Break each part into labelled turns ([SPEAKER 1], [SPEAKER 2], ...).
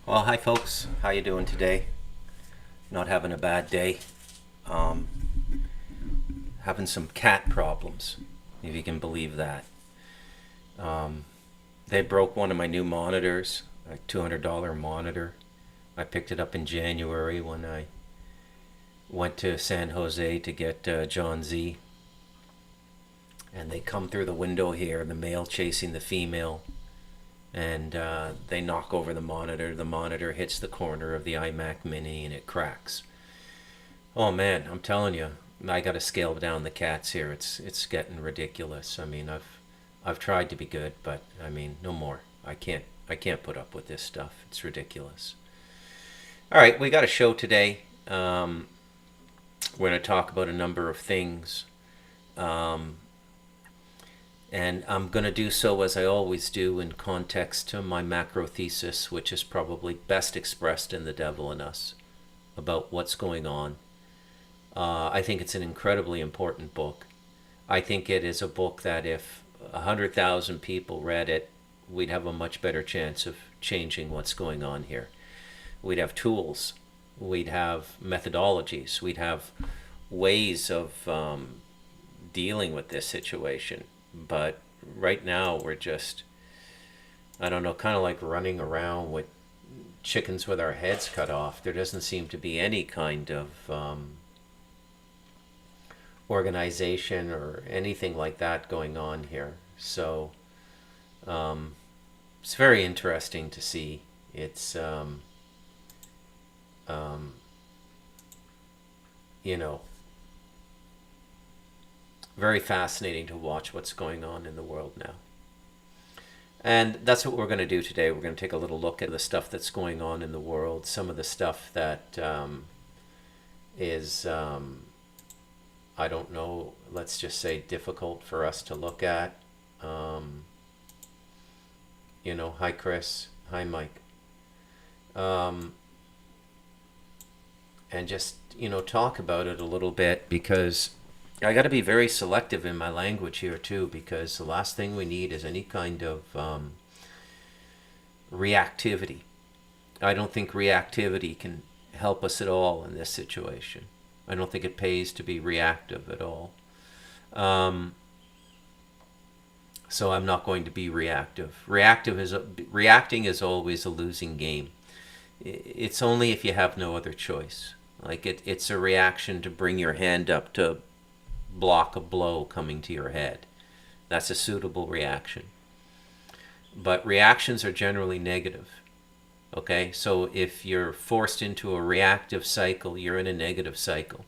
[SPEAKER 1] Well, hi folks. How you doing today? Not having a bad day. Um, Having some cat problems, if you can believe that. Um, they broke one of my new monitors, a $200 monitor. I picked it up in January when I went to San Jose to get John Z. And they come through the window here, the male chasing the female, and they knock over the monitor. The monitor hits the corner of the iMac Mini and it cracks. Oh man, I'm telling you, I got to scale down the cats here. It's getting ridiculous. I mean, I've tried to be good, but I mean, no more. I can't put up with this stuff. It's ridiculous. All right, we got a show today. We're going to talk about a number of things. Um, and I'm going to do so as I always do in context to my macro thesis, which is probably best expressed in The Devil in Us, about what's going on. I think it's an incredibly important book. I think it is a book that if 100,000 people read it, we'd have a much better chance of changing what's going on here. We'd have tools, we'd have methodologies, we'd have ways of dealing with this situation. But right now, we're just, I don't know, kind of like running around with chickens with our heads cut off. There doesn't seem to be any kind of organization or anything like that going on here. So um, it's very interesting to see. It's um, you know very fascinating to watch what's going on in the world now. And that's what we're going to do today. We're going to take a little look at the stuff that's going on in the world, some of the stuff that is I don't know, let's just say difficult for us to look at. Um, Hi Chris, hi Mike. Um, and just, talk about it a little bit because I got to be very selective in my language here too, because the last thing we need is any kind of reactivity. I don't think reactivity can help us at all in this situation. I don't think it pays to be reactive at all. Um, so I'm not going to be reactive. Reacting is always a losing game. It's only if you have no other choice. Like it's a reaction to bring your hand up to block a blow coming to your head. That's a suitable reaction. But reactions are generally negative. Okay, so if you're forced into a reactive cycle, you're in a negative cycle.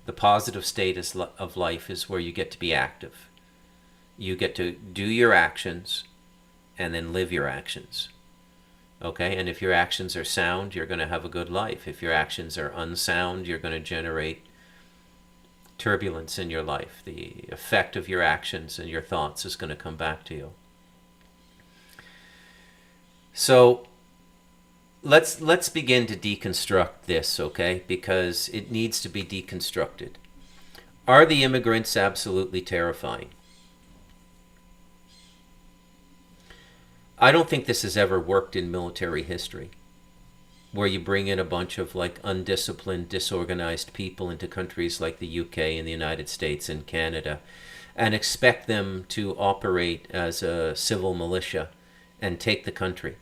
[SPEAKER 1] The positive state of life is where you get to be active. You get to do your actions and then live your actions. Okay, and if your actions are sound, you're going to have a good life. If your actions are unsound, you're going to generate turbulence in your life. The effect of your actions and your thoughts is going to come back to you. So let's begin to deconstruct this, okay? Because it needs to be deconstructed. Are the immigrants absolutely terrifying? I don't think this has ever worked in military history, where you bring in a bunch of like undisciplined, disorganized people into countries like the UK and the United States and Canada and expect them to operate as a civil militia and take the country.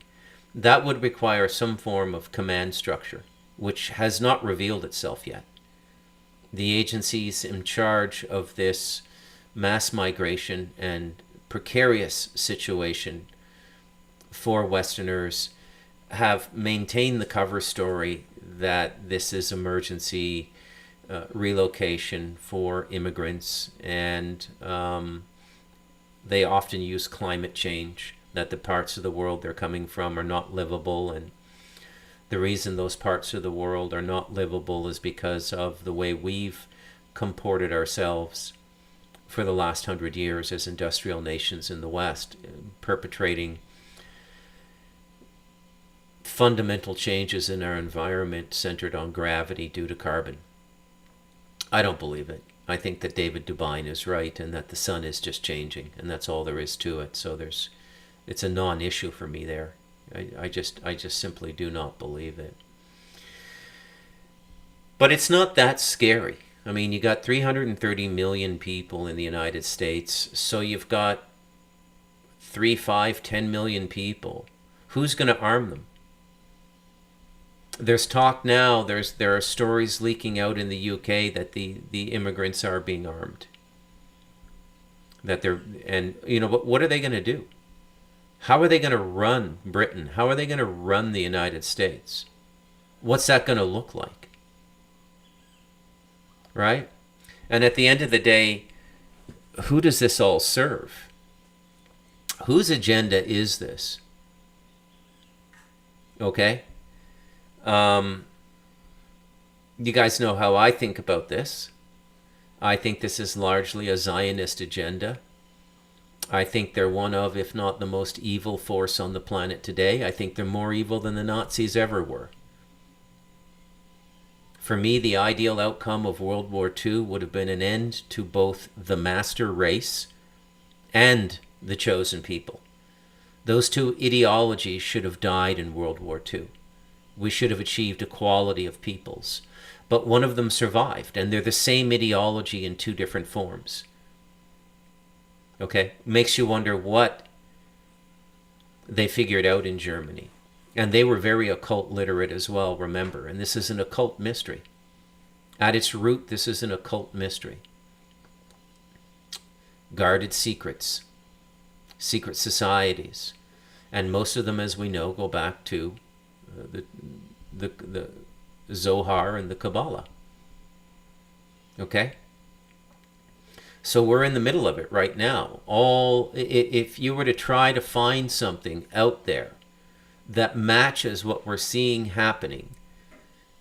[SPEAKER 1] That would require some form of command structure, which has not revealed itself yet. The agencies in charge of this mass migration and precarious situation for Westerners have maintained the cover story that this is emergency relocation for immigrants, and they often use climate change, that the parts of the world they're coming from are not livable, and the reason those parts of the world are not livable is because of the way we've comported ourselves for the last 100 years as industrial nations in the West, perpetrating fundamental changes in our environment centered on gravity due to carbon. I don't believe it. I think that David Dubine is right and that the sun is just changing, and that's all there is to it. So it's a non-issue for me there. I just simply do not believe it. But it's not that scary. I mean, you got 330 million people in the United States, so you've got 3, 5, 10 million people. Who's going to arm them? There's talk now, there are stories leaking out in the UK that the immigrants are being armed. That they're, and you know, what are they going to do? How are they going to run Britain? How are they going to run the United States? What's that going to look like? Right? And at the end of the day, who does this all serve? Whose agenda is this? Okay? You guys know how I think about this. I think this is largely a Zionist agenda. I think they're one of, if not the most evil force on the planet today. I think they're more evil than the Nazis ever were. For me, the ideal outcome of World War II would have been an end to both the master race and the chosen people. Those two ideologies should have died in World War II. We should have achieved equality of peoples. But one of them survived, and they're the same ideology in two different forms. Okay? Makes you wonder what they figured out in Germany. And they were very occult literate as well, remember. And this is an occult mystery. At its root, this is an occult mystery. Guarded secrets. Secret societies. And most of them, as we know, go back to the Zohar and the Kabbalah. Okay? So we're in the middle of it right now. If you were to try to find something out there that matches what we're seeing happening,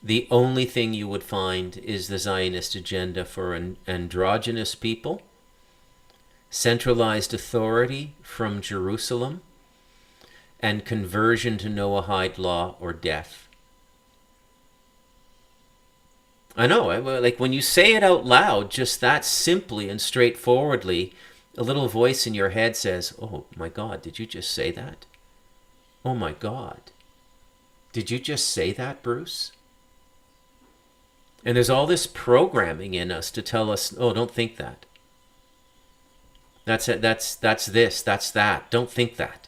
[SPEAKER 1] the only thing you would find is the Zionist agenda for an androgynous people, centralized authority from Jerusalem, and conversion to Noahide law or death. I know, like when you say it out loud, just that simply and straightforwardly, a little voice in your head says, oh my God, did you just say that? Oh my God. Did you just say that, Bruce? And there's all this programming in us to tell us, oh, don't think that. That's it, that's this, that's that. Don't think that.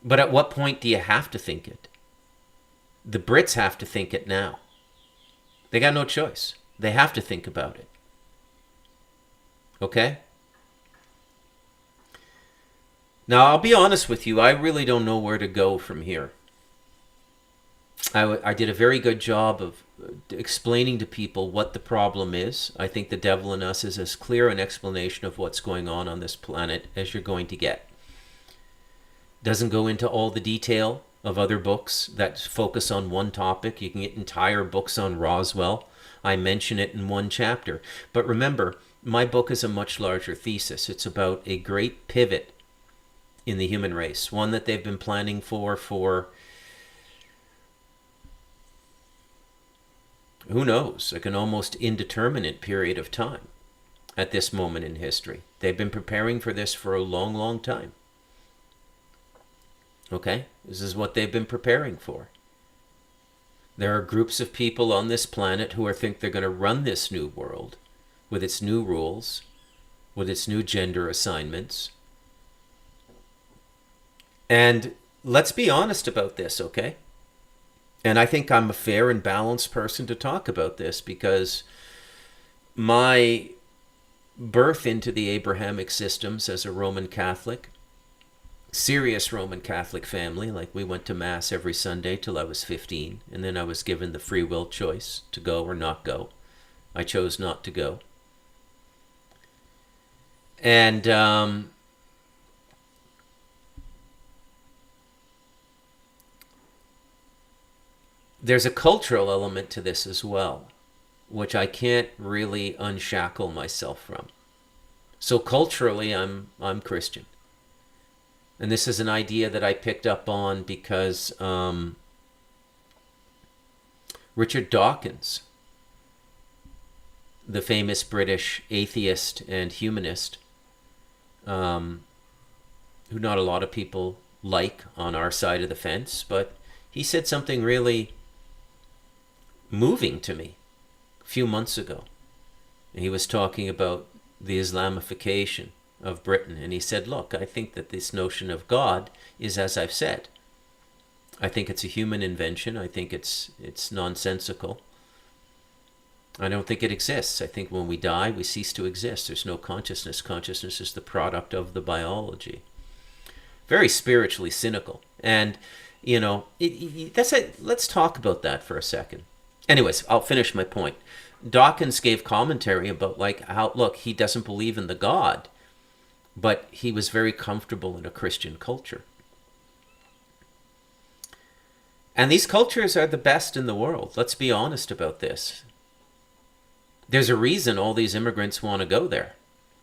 [SPEAKER 1] But at what point do you have to think it? The Brits have to think it now. They got no choice. They have to think about it. Okay? Now, I'll be honest with you. I really don't know where to go from here. I did a very good job of explaining to people what the problem is. I think The Devil in Us is as clear an explanation of what's going on this planet as you're going to get. Doesn't go into all the detail of other books that focus on one topic. You can get entire books on Roswell. I mention it in one chapter. But remember, my book is a much larger thesis. It's about a great pivot in the human race, one that they've been planning for who knows, like an almost indeterminate period of time at this moment in history. They've been preparing for this for a long, long time. Okay? This is what they've been preparing for. There are groups of people on this planet who think they're going to run this new world with its new rules, with its new gender assignments. And let's be honest about this, okay? And I think I'm a fair and balanced person to talk about this because my birth into the Abrahamic systems as a Roman Catholic, serious Roman Catholic family, like we went to Mass every Sunday till I was 15, and then I was given the free will choice to go or not go. I chose not to go. And there's a cultural element to this as well, which I can't really unshackle myself from. So culturally, I'm Christian. And this is an idea that I picked up on because Richard Dawkins, the famous British atheist and humanist, who not a lot of people like on our side of the fence, but he said something really moving to me a few months ago. And he was talking about the Islamification of Britain. And he said, look, I think that this notion of God is, as I've said, I think it's a human invention. I think it's nonsensical. I don't think it exists. I think when we die, we cease to exist. There's no consciousness. Consciousness is the product of the biology. Very spiritually cynical. And, you know, let's talk about that for a second. Anyways, I'll finish my point. Dawkins gave commentary about, like, how, look, he doesn't believe in the God, but he was very comfortable in a Christian culture. And these cultures are the best in the world. Let's be honest about this. There's a reason all these immigrants want to go there.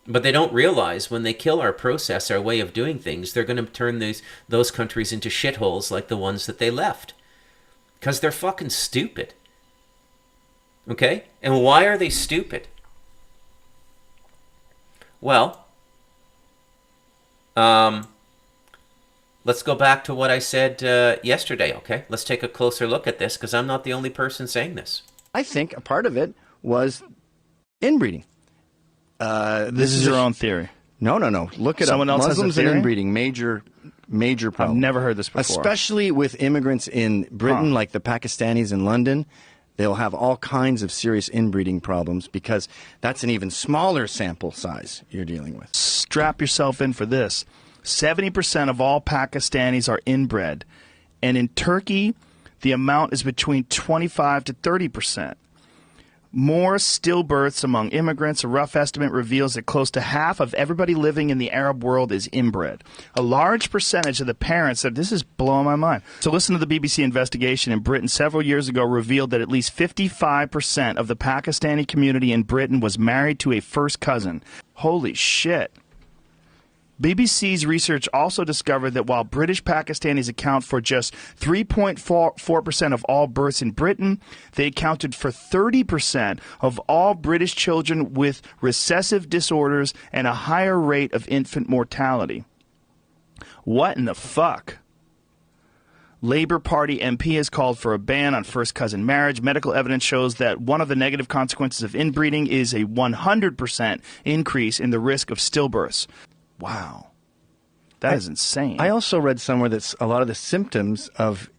[SPEAKER 1] But they don't realize when they kill our process, our way of doing things, they're going to turn those countries into shitholes like the ones that they left. Because they're fucking stupid. Okay? And why are they stupid? Well, let's go back to what I said yesterday, okay? Let's take a closer look at this, because I'm not the only person saying this.
[SPEAKER 2] I think a part of it was inbreeding.
[SPEAKER 3] This is your own theory.
[SPEAKER 2] No. Look at
[SPEAKER 3] Someone else has a
[SPEAKER 2] Muslims and
[SPEAKER 3] theory?
[SPEAKER 2] inbreeding, major problem.
[SPEAKER 3] I've never heard this before.
[SPEAKER 2] Especially with immigrants in Britain, like the Pakistanis in London. They'll have all kinds of serious inbreeding problems because that's an even smaller sample size you're dealing with.
[SPEAKER 3] Strap yourself in for this. 70% of all Pakistanis are inbred. And in Turkey, the amount is between 25 to 30%. More stillbirths among immigrants. A rough estimate reveals that close to half of everybody living in the Arab world is inbred. A large percentage of the parents said, this is blowing my mind. So listen to the BBC investigation in Britain several years ago revealed that at least 55% of the Pakistani community in Britain was married to a first cousin. Holy shit. BBC's research also discovered that while British Pakistanis account for just 3.4% of all births in Britain, they accounted for 30% of all British children with recessive disorders and a higher rate of infant mortality. What in the fuck? Labour Party MP has called for a ban on first cousin marriage. Medical evidence shows that one of the negative consequences of inbreeding is a 100% increase in the risk of stillbirths. Wow. That is insane.
[SPEAKER 2] I also read somewhere that a lot of the symptoms of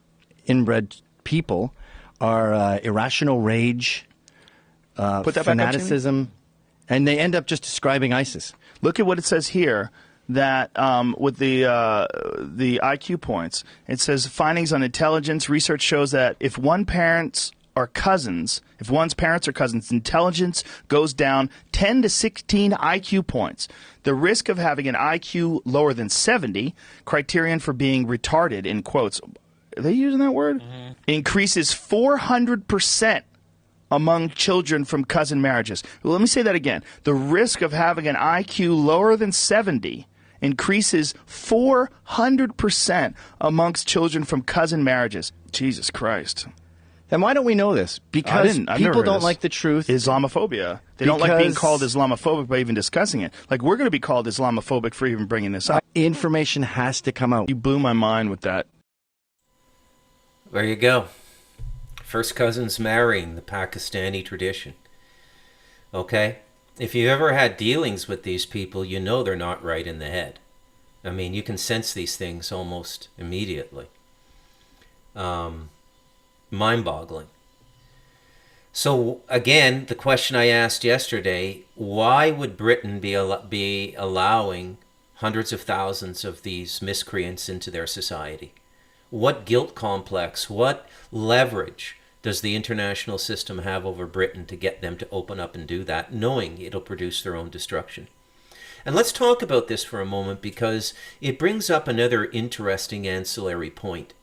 [SPEAKER 2] inbred people are irrational rage, fanaticism, and they end up just describing ISIS.
[SPEAKER 3] Look at what it says here. That with the IQ points, it says findings on intelligence. Research shows that if one's parents are cousins, intelligence goes down 10 to 16 IQ points. The risk of having an IQ lower than 70, criterion for being retarded, in quotes, are they using that word? Mm-hmm. Increases 400% among children from cousin marriages. Well, let me say that again. The risk of having an IQ lower than 70 increases 400% amongst children from cousin marriages. Jesus Christ.
[SPEAKER 2] And why don't we know this? Because people don't like the truth.
[SPEAKER 3] Islamophobia. They don't like being called Islamophobic by even discussing it. Like, we're going to be called Islamophobic for even bringing this up.
[SPEAKER 2] Information has to come out.
[SPEAKER 3] You blew my mind with that.
[SPEAKER 1] There you go. First cousins marrying, the Pakistani tradition. Okay? If you ever had dealings with these people, you know they're not right in the head. I mean, you can sense these things almost immediately. Mind-boggling. So again, the question I asked yesterday, why would Britain be allowing hundreds of thousands of these miscreants into their society? What guilt complex, what leverage does the international system have over Britain to get them to open up and do that, knowing it'll produce their own destruction? And let's talk about this for a moment, because it brings up another interesting ancillary point.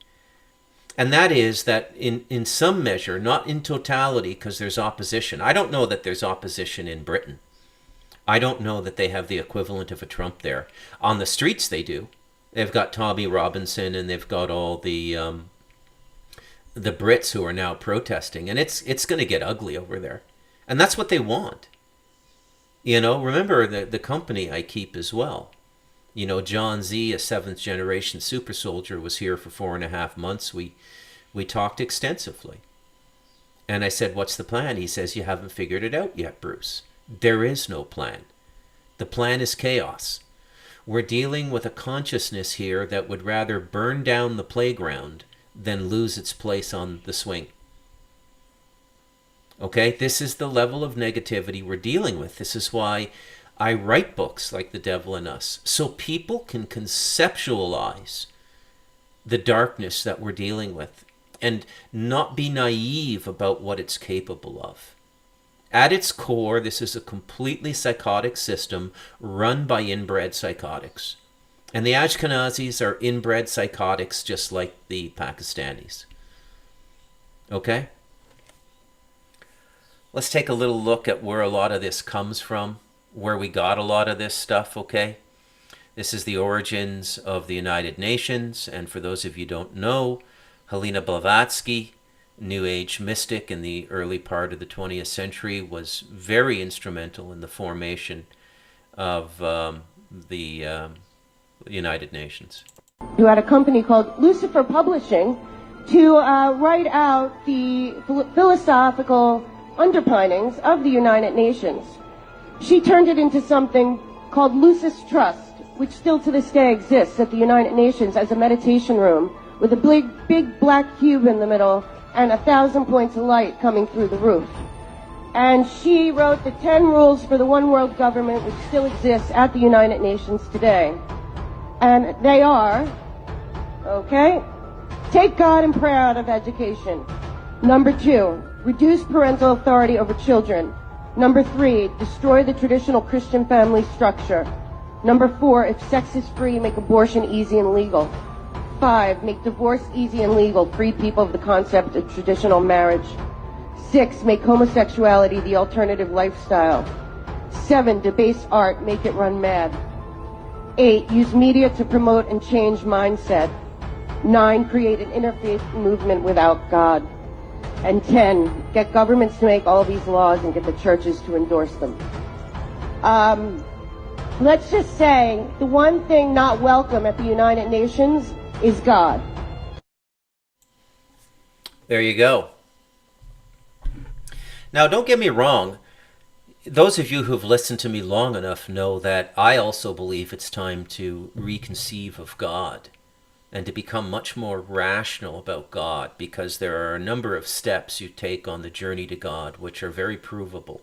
[SPEAKER 1] And that is that in some measure, not in totality, because there's opposition. I don't know that there's opposition in Britain. I don't know that they have the equivalent of a Trump there. On the streets they do. They've got Tommy Robinson, and they've got all the Brits who are now protesting. And it's going to get ugly over there. And that's what they want. You know, remember the company I keep as well. You know, John Z, a 7th generation super soldier, was here for 4.5 months. We talked extensively. And I said, what's the plan? He says, you haven't figured it out yet, Bruce. There is no plan. The plan is chaos. We're dealing with a consciousness here that would rather burn down the playground than lose its place on the swing. Okay, this is the level of negativity we're dealing with. This is why I write books like The Devil in Us, so people can conceptualize the darkness that we're dealing with and not be naive about what it's capable of. At its core, this is a completely psychotic system run by inbred psychotics. And the Ashkenazis are inbred psychotics just like the Pakistanis. Okay? Let's take a little look at where a lot of this comes from, where we got a lot of this stuff, okay? This is the origins of the United Nations, and for those of you who don't know, Helena Blavatsky, New Age mystic in the early part of the 20th century, was very instrumental in the formation of the United Nations.
[SPEAKER 4] Who had a company called Lucifer Publishing to write out the philosophical underpinnings of the United Nations. She turned it into something called Lucis Trust, which still to this day exists at the United Nations as a meditation room with a big black cube in the middle and 1,000 points of light coming through the roof. And she wrote the 10 rules for the one world government, which still exists at the United Nations today. And they are, okay, take God and prayer out of education. Number 2, reduce parental authority over children. Number 3, destroy the traditional Christian family structure. Number 4, if sex is free, make abortion easy and legal. 5, make divorce easy and legal, free people of the concept of traditional marriage. 6, make homosexuality the alternative lifestyle. 7, debase art, make it run mad. 8, use media to promote and change mindset. 9, create an interfaith movement without God. And 10, get governments to make all these laws and get the churches to endorse them. Let's just say the one thing not welcome at the United Nations is God.
[SPEAKER 1] There you go. Now, don't get me wrong. Those of you who've listened to me long enough know that I also believe it's time to reconceive of God and to become much more rational about God, because there are a number of steps you take on the journey to God which are very provable,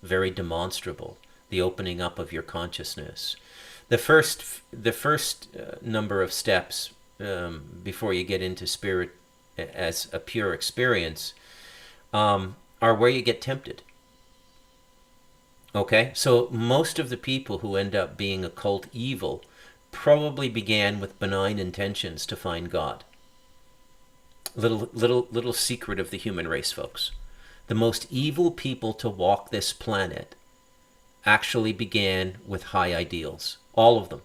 [SPEAKER 1] very demonstrable, the opening up of your consciousness. The first number of steps before you get into spirit as a pure experience are where you get tempted. Okay, so most of the people who end up being occult evil probably began with benign intentions to find God. Little secret of the human race, folks. The most evil people to walk this planet actually began with high ideals. All of them.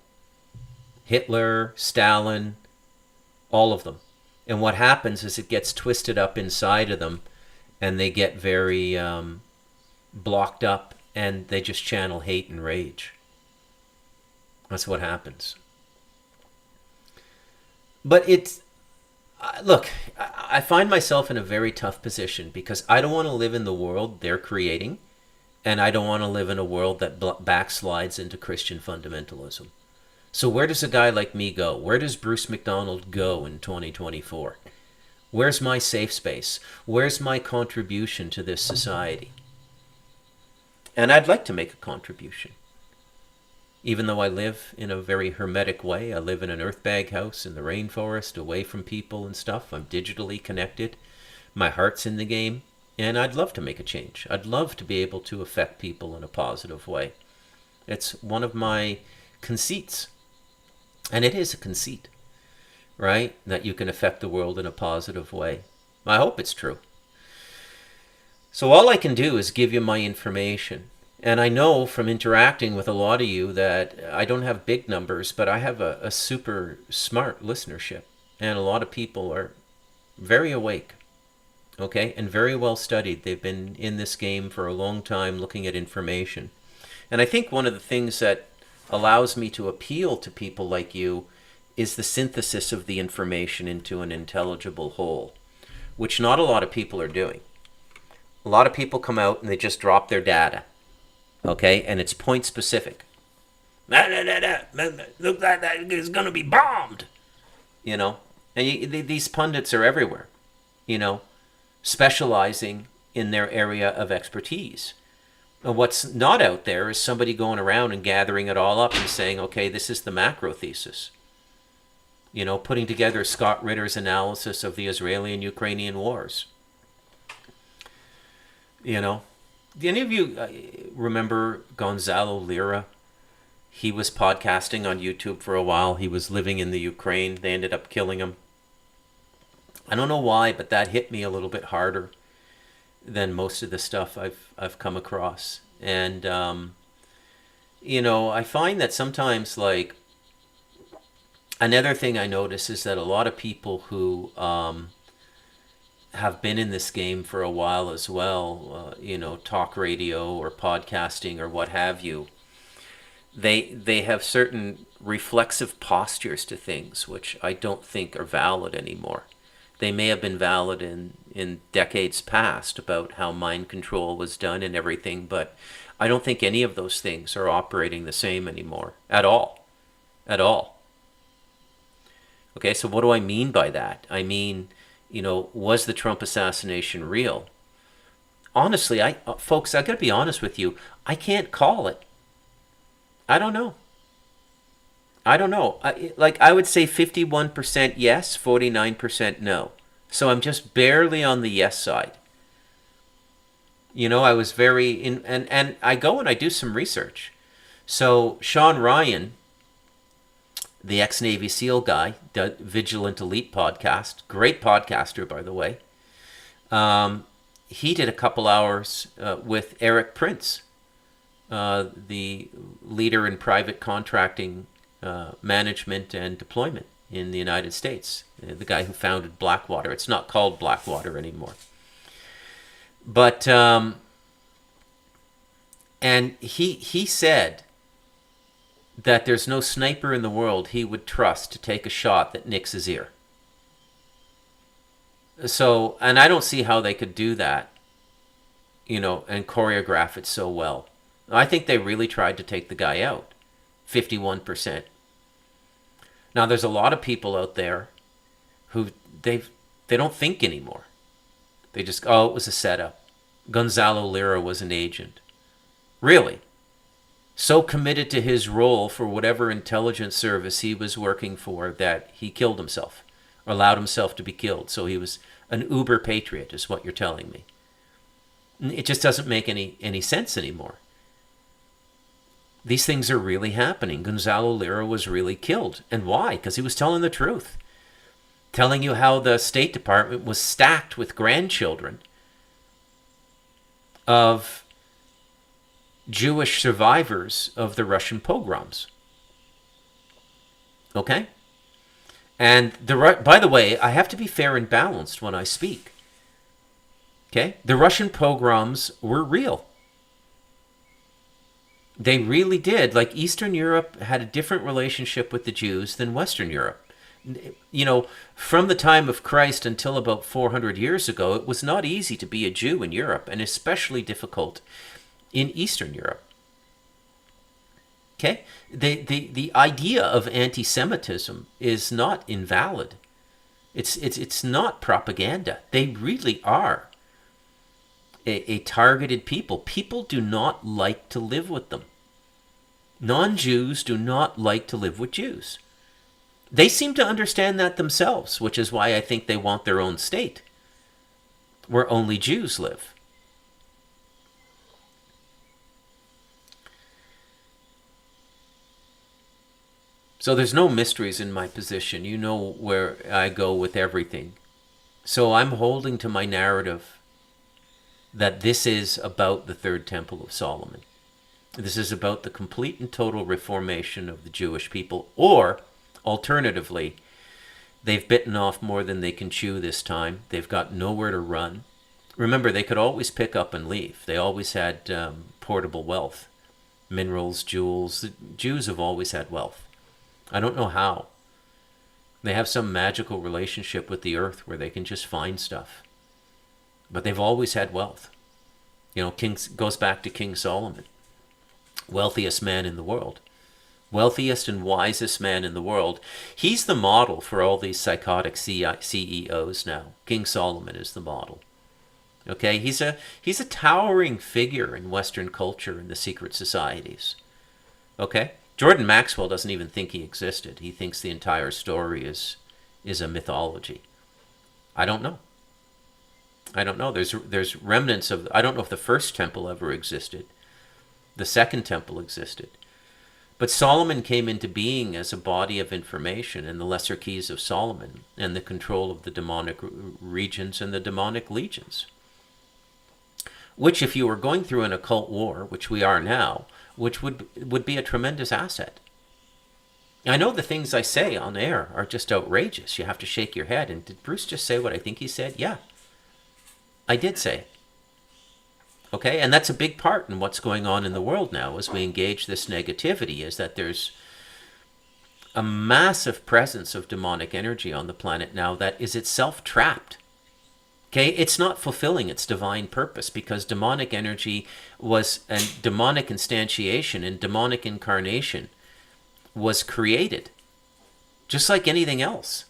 [SPEAKER 1] Hitler, Stalin, all of them. And what happens is it gets twisted up inside of them, and they get very blocked up, and they just channel hate and rage. That's what happens. But look, I find myself in a very tough position because I don't want to live in the world they're creating, and I don't want to live in a world that backslides into Christian fundamentalism. So where does a guy like me go? Where does Bruce McDonald go in 2024? Where's my safe space? Where's my contribution to this society? And I'd like to make a contribution. Even though I live in a very hermetic way, I live in an earthbag house in the rainforest, away from people and stuff. I'm digitally connected. My heart's in the game, and I'd love to make a change. I'd love to be able to affect people in a positive way. It's one of my conceits. And it is a conceit, right? That you can affect the world in a positive way. I hope it's true. So all I can do is give you my information. And I know from interacting with a lot of you that I don't have big numbers, but I have a super smart listenership. And a lot of people are very awake, okay? And very well studied. They've been in this game for a long time looking at information. And I think one of the things that allows me to appeal to people like you is the synthesis of the information into an intelligible whole, which not a lot of people are doing. A lot of people come out and they just drop their data, okay? And it's point specific. Look like that is going to be bombed, you know? And these pundits are everywhere, you know, specializing in their area of expertise. And what's not out there is somebody going around and gathering it all up and saying, okay, this is the macro thesis. You know, putting together Scott Ritter's analysis of the Israeli and Ukrainian wars. You know, do any of you remember Gonzalo Lira? He was podcasting on YouTube for a while. He was living in the Ukraine. They ended up killing him. I don't know why, but that hit me a little bit harder than most of the stuff I've come across. And, you know, I find that sometimes, like, another thing I notice is that a lot of people who have been in this game for a while as well, you know, talk radio or podcasting or what have you, they have certain reflexive postures to things which I don't think are valid anymore. They may have been valid in decades past about how mind control was done and everything, but I don't think any of those things are operating the same anymore at all. At all. Okay, so what do I mean by that? I mean, you know, was the Trump assassination real? Honestly, folks, I got to be honest with you. I can't call it. I don't know. I don't know. I would say 51% yes, 49% no. So I'm just barely on the yes side. You know, I was very and I go and I do some research. So Sean Ryan, the ex-Navy SEAL guy, the Vigilant Elite podcast, great podcaster, by the way. He did a couple hours with Eric Prince, the leader in private contracting management and deployment in the United States, the guy who founded Blackwater. It's not called Blackwater anymore. But, and he said that there's no sniper in the world he would trust to take a shot that nicks his ear. So, and I don't see how they could do that, you know, and choreograph it so well. I think they really tried to take the guy out. 51%. Now, there's a lot of people out there who they don't think anymore. They just, oh, it was a setup. Gonzalo Lira was an agent. Really? So committed to his role for whatever intelligence service he was working for that he killed himself, or allowed himself to be killed. So he was an uber patriot, is what you're telling me. It just doesn't make any sense anymore. These things are really happening. Gonzalo Lira was really killed. And why? Because he was telling the truth. Telling you how the State Department was stacked with grandchildren of Jewish survivors of the Russian pogroms. Okay? And by the way, I have to be fair and balanced when I speak. Okay? The Russian pogroms were real. They really did. Like, Eastern Europe had a different relationship with the Jews than Western Europe. You know, from the time of Christ until about 400 years ago, it was not easy to be a Jew in Europe, and especially difficult in Eastern Europe. Okay? The idea of anti-Semitism is not invalid. It's not propaganda. They really are a targeted people. People do not like to live with them. Non-Jews do not like to live with Jews. They seem to understand that themselves, which is why I think they want their own state, where only Jews live. So there's no mysteries in my position. You know where I go with everything. So I'm holding to my narrative that this is about the Third Temple of Solomon. This is about the complete and total reformation of the Jewish people, or alternatively, they've bitten off more than they can chew this time. They've got nowhere to run. Remember, they could always pick up and leave. They always had portable wealth. minerals, jewels. The Jews have always had wealth. I don't know how. They have some magical relationship with the earth where they can just find stuff. But they've always had wealth. You know, goes back to King Solomon, wealthiest man in the world. Wealthiest and wisest man in the world. He's the model for all these psychotic CEOs now. King Solomon is the model. Okay, he's a towering figure in Western culture and the secret societies. Okay, Jordan Maxwell doesn't even think he existed. He thinks the entire story is a mythology. I don't know. There's remnants of. I don't know if the first temple ever existed. The second temple existed. But Solomon came into being as a body of information in the Lesser Keys of Solomon and the control of the demonic regions and the demonic legions. Which, if you were going through an occult war, which we are now, which would be a tremendous asset. I know the things I say on air are just outrageous. You have to shake your head. And did Bruce just say what I think he said? Yeah, I did say it. Okay, and that's a big part in what's going on in the world now as we engage this negativity, is that there's a massive presence of demonic energy on the planet now that is itself trapped. Okay, it's not fulfilling its divine purpose because demonic energy and demonic instantiation and demonic incarnation was created just like anything else.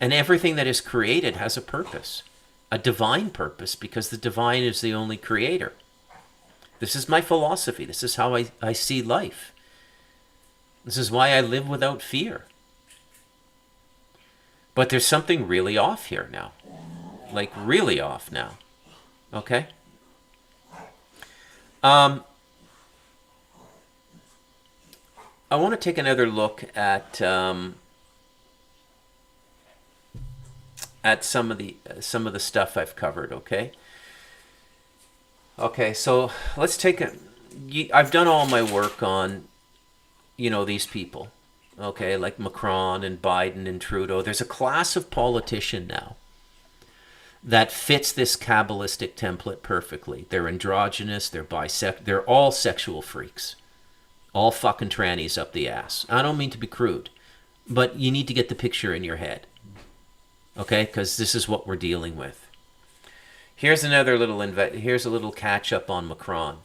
[SPEAKER 1] And everything that is created has a purpose, a divine purpose, because the divine is the only creator. This is my philosophy. This is how I see life. This is why I live without fear. But there's something really off here now. Like really off now. Okay? I want to take another look at some of the stuff I've covered, okay? Okay, so let's take I've done all my work on, these people, okay, like Macron and Biden and Trudeau. There's a class of politician now that fits this Kabbalistic template perfectly. They're androgynous, they're they're all sexual freaks. All fucking trannies up the ass. I don't mean to be crude, but you need to get the picture in your head, okay? Because this is what we're dealing with. Here's here's a little catch up on Macron.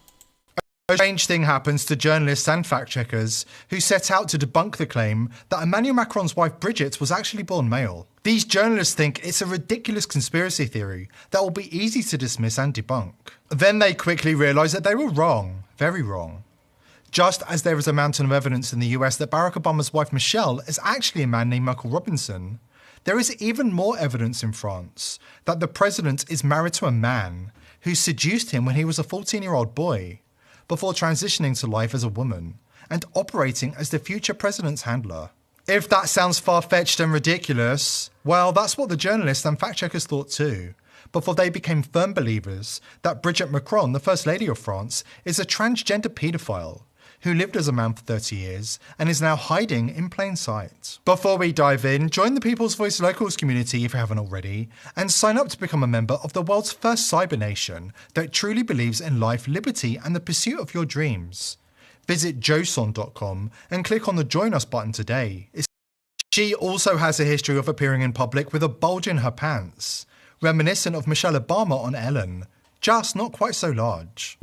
[SPEAKER 5] A strange thing happens to journalists and fact-checkers who set out to debunk the claim that Emmanuel Macron's wife Brigitte was actually born male. These journalists think it's a ridiculous conspiracy theory that will be easy to dismiss and debunk. Then they quickly realise that they were wrong, very wrong. Just as there is a mountain of evidence in the US that Barack Obama's wife Michelle is actually a man named Michael Robinson, there is even more evidence in France that the president is married to a man who seduced him when he was a 14-year-old boy, before transitioning to life as a woman and operating as the future president's handler. If that sounds far-fetched and ridiculous, well, that's what the journalists and fact-checkers thought too, before they became firm believers that Brigitte Macron, the First Lady of France, is a transgender paedophile who lived as a man for 30 years and is now hiding in plain sight. Before we dive in, join the People's Voice Locals community if you haven't already, and sign up to become a member of the world's first cyber nation that truly believes in life, liberty, and the pursuit of your dreams. Visit joson.com and click on the Join Us button today. She also has a history of appearing in public with a bulge in her pants, reminiscent of Michelle Obama on Ellen, just not quite so large.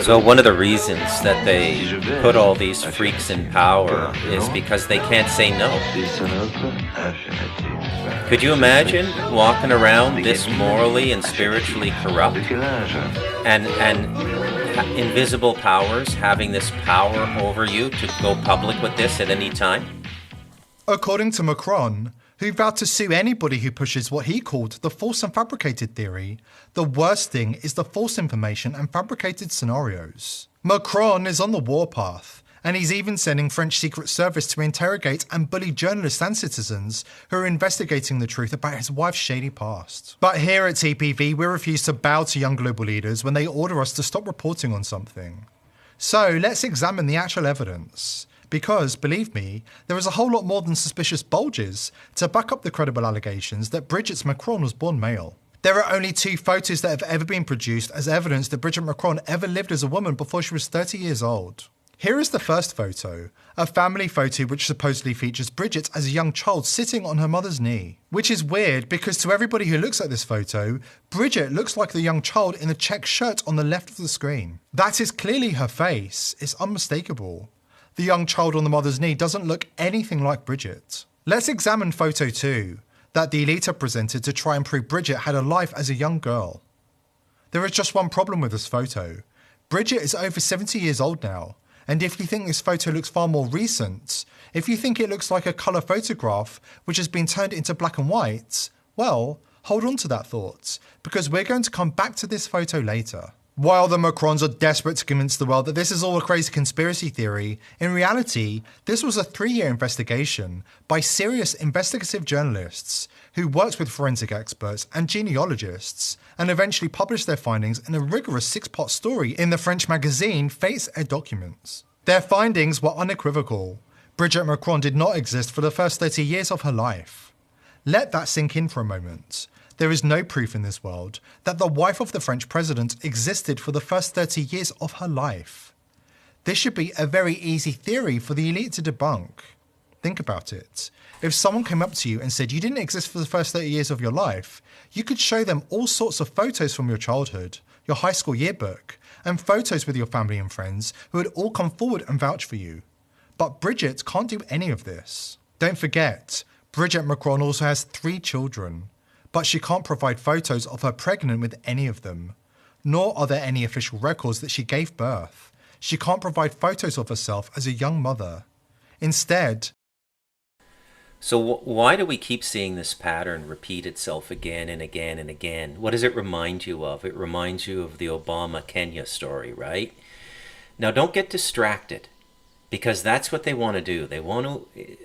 [SPEAKER 1] So one of the reasons that they put all these freaks in power is because they can't say no. Could you imagine walking around this morally and spiritually corrupt and invisible powers having this power over you to go public with this at any time?
[SPEAKER 5] According to Macron, who vowed to sue anybody who pushes what he called the false and fabricated theory, the worst thing is the false information and fabricated scenarios. Macron is on the warpath, and he's even sending French Secret Service to interrogate and bully journalists and citizens who are investigating the truth about his wife's shady past. But here at TPV, we refuse to bow to young global leaders when they order us to stop reporting on something. So let's examine the actual evidence, Because, believe me, there is a whole lot more than suspicious bulges to back up the credible allegations that Brigitte Macron was born male. There are only 2 photos that have ever been produced as evidence that Brigitte Macron ever lived as a woman before she was 30 years old. Here is the first photo, a family photo which supposedly features Brigitte as a young child sitting on her mother's knee. Which is weird because to everybody who looks at this photo, Brigitte looks like the young child in the check shirt on the left of the screen. That is clearly her face, it's unmistakable. The young child on the mother's knee doesn't look anything like Brigitte. Let's examine photo 2, that the elite have presented to try and prove Brigitte had a life as a young girl. There is just one problem with this photo. Brigitte is over 70 years old now. And if you think this photo looks far more recent, if you think it looks like a colour photograph which has been turned into black and white, well, hold on to that thought, because we're going to come back to this photo later. While the Macrons are desperate to convince the world that this is all a crazy conspiracy theory, in reality, this was a 3-year investigation by serious investigative journalists who worked with forensic experts and genealogists and eventually published their findings in a rigorous 6-part story in the French magazine Faits et Documents. Their findings were unequivocal. Brigitte Macron did not exist for the first 30 years of her life. Let that sink in for a moment. There is no proof in this world that the wife of the French president existed for the first 30 years of her life. This should be a very easy theory for the elite to debunk. Think about it. If someone came up to you and said you didn't exist for the first 30 years of your life, you could show them all sorts of photos from your childhood, your high school yearbook, and photos with your family and friends who would all come forward and vouch for you. But Brigitte can't do any of this. Don't forget, Brigitte Macron also has 3 children. But she can't provide photos of her pregnant with any of them. Nor are there any official records that she gave birth. She can't provide photos of herself as a young mother. Instead...
[SPEAKER 1] So why do we keep seeing this pattern repeat itself again and again and again? What does it remind you of? It reminds you of the Obama-Kenya story, right? Now don't get distracted, because that's what they want to do. They want to...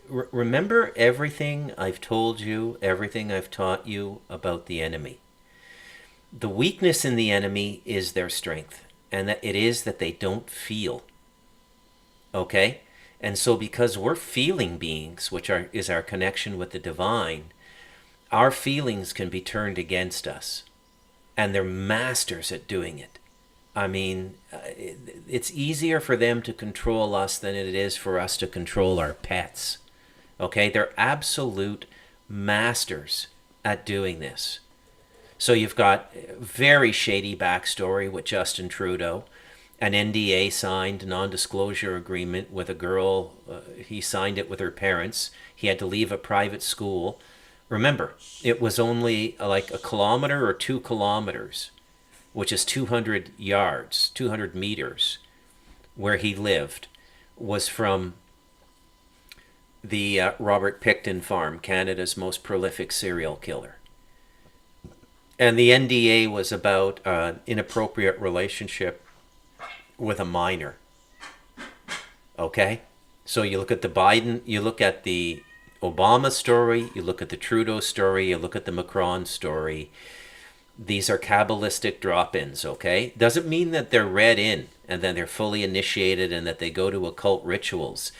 [SPEAKER 1] Remember everything I've told you, everything I've taught you about the enemy. The weakness in the enemy is their strength, and that it is that they don't feel. Okay? And so because we're feeling beings, which is our connection with the divine, our feelings can be turned against us. And they're masters at doing it. I mean, it's easier for them to control us than it is for us to control our pets. Okay, they're absolute masters at doing this. So you've got a very shady backstory with Justin Trudeau, an NDA signed, non-disclosure agreement with a girl. He signed it with her parents. He had to leave a private school. Remember, it was only like 1 kilometer or 2 kilometers, which is 200 yards, 200 meters, where he lived, was from the Robert Pickton farm, Canada's most prolific serial killer. And the NDA was about an inappropriate relationship with a minor. Okay? So you look at the Biden, you look at the Obama story, you look at the Trudeau story, you look at the Macron story. These are Kabbalistic drop-ins, okay? Doesn't mean that they're read in and that they're fully initiated and that they go to occult rituals.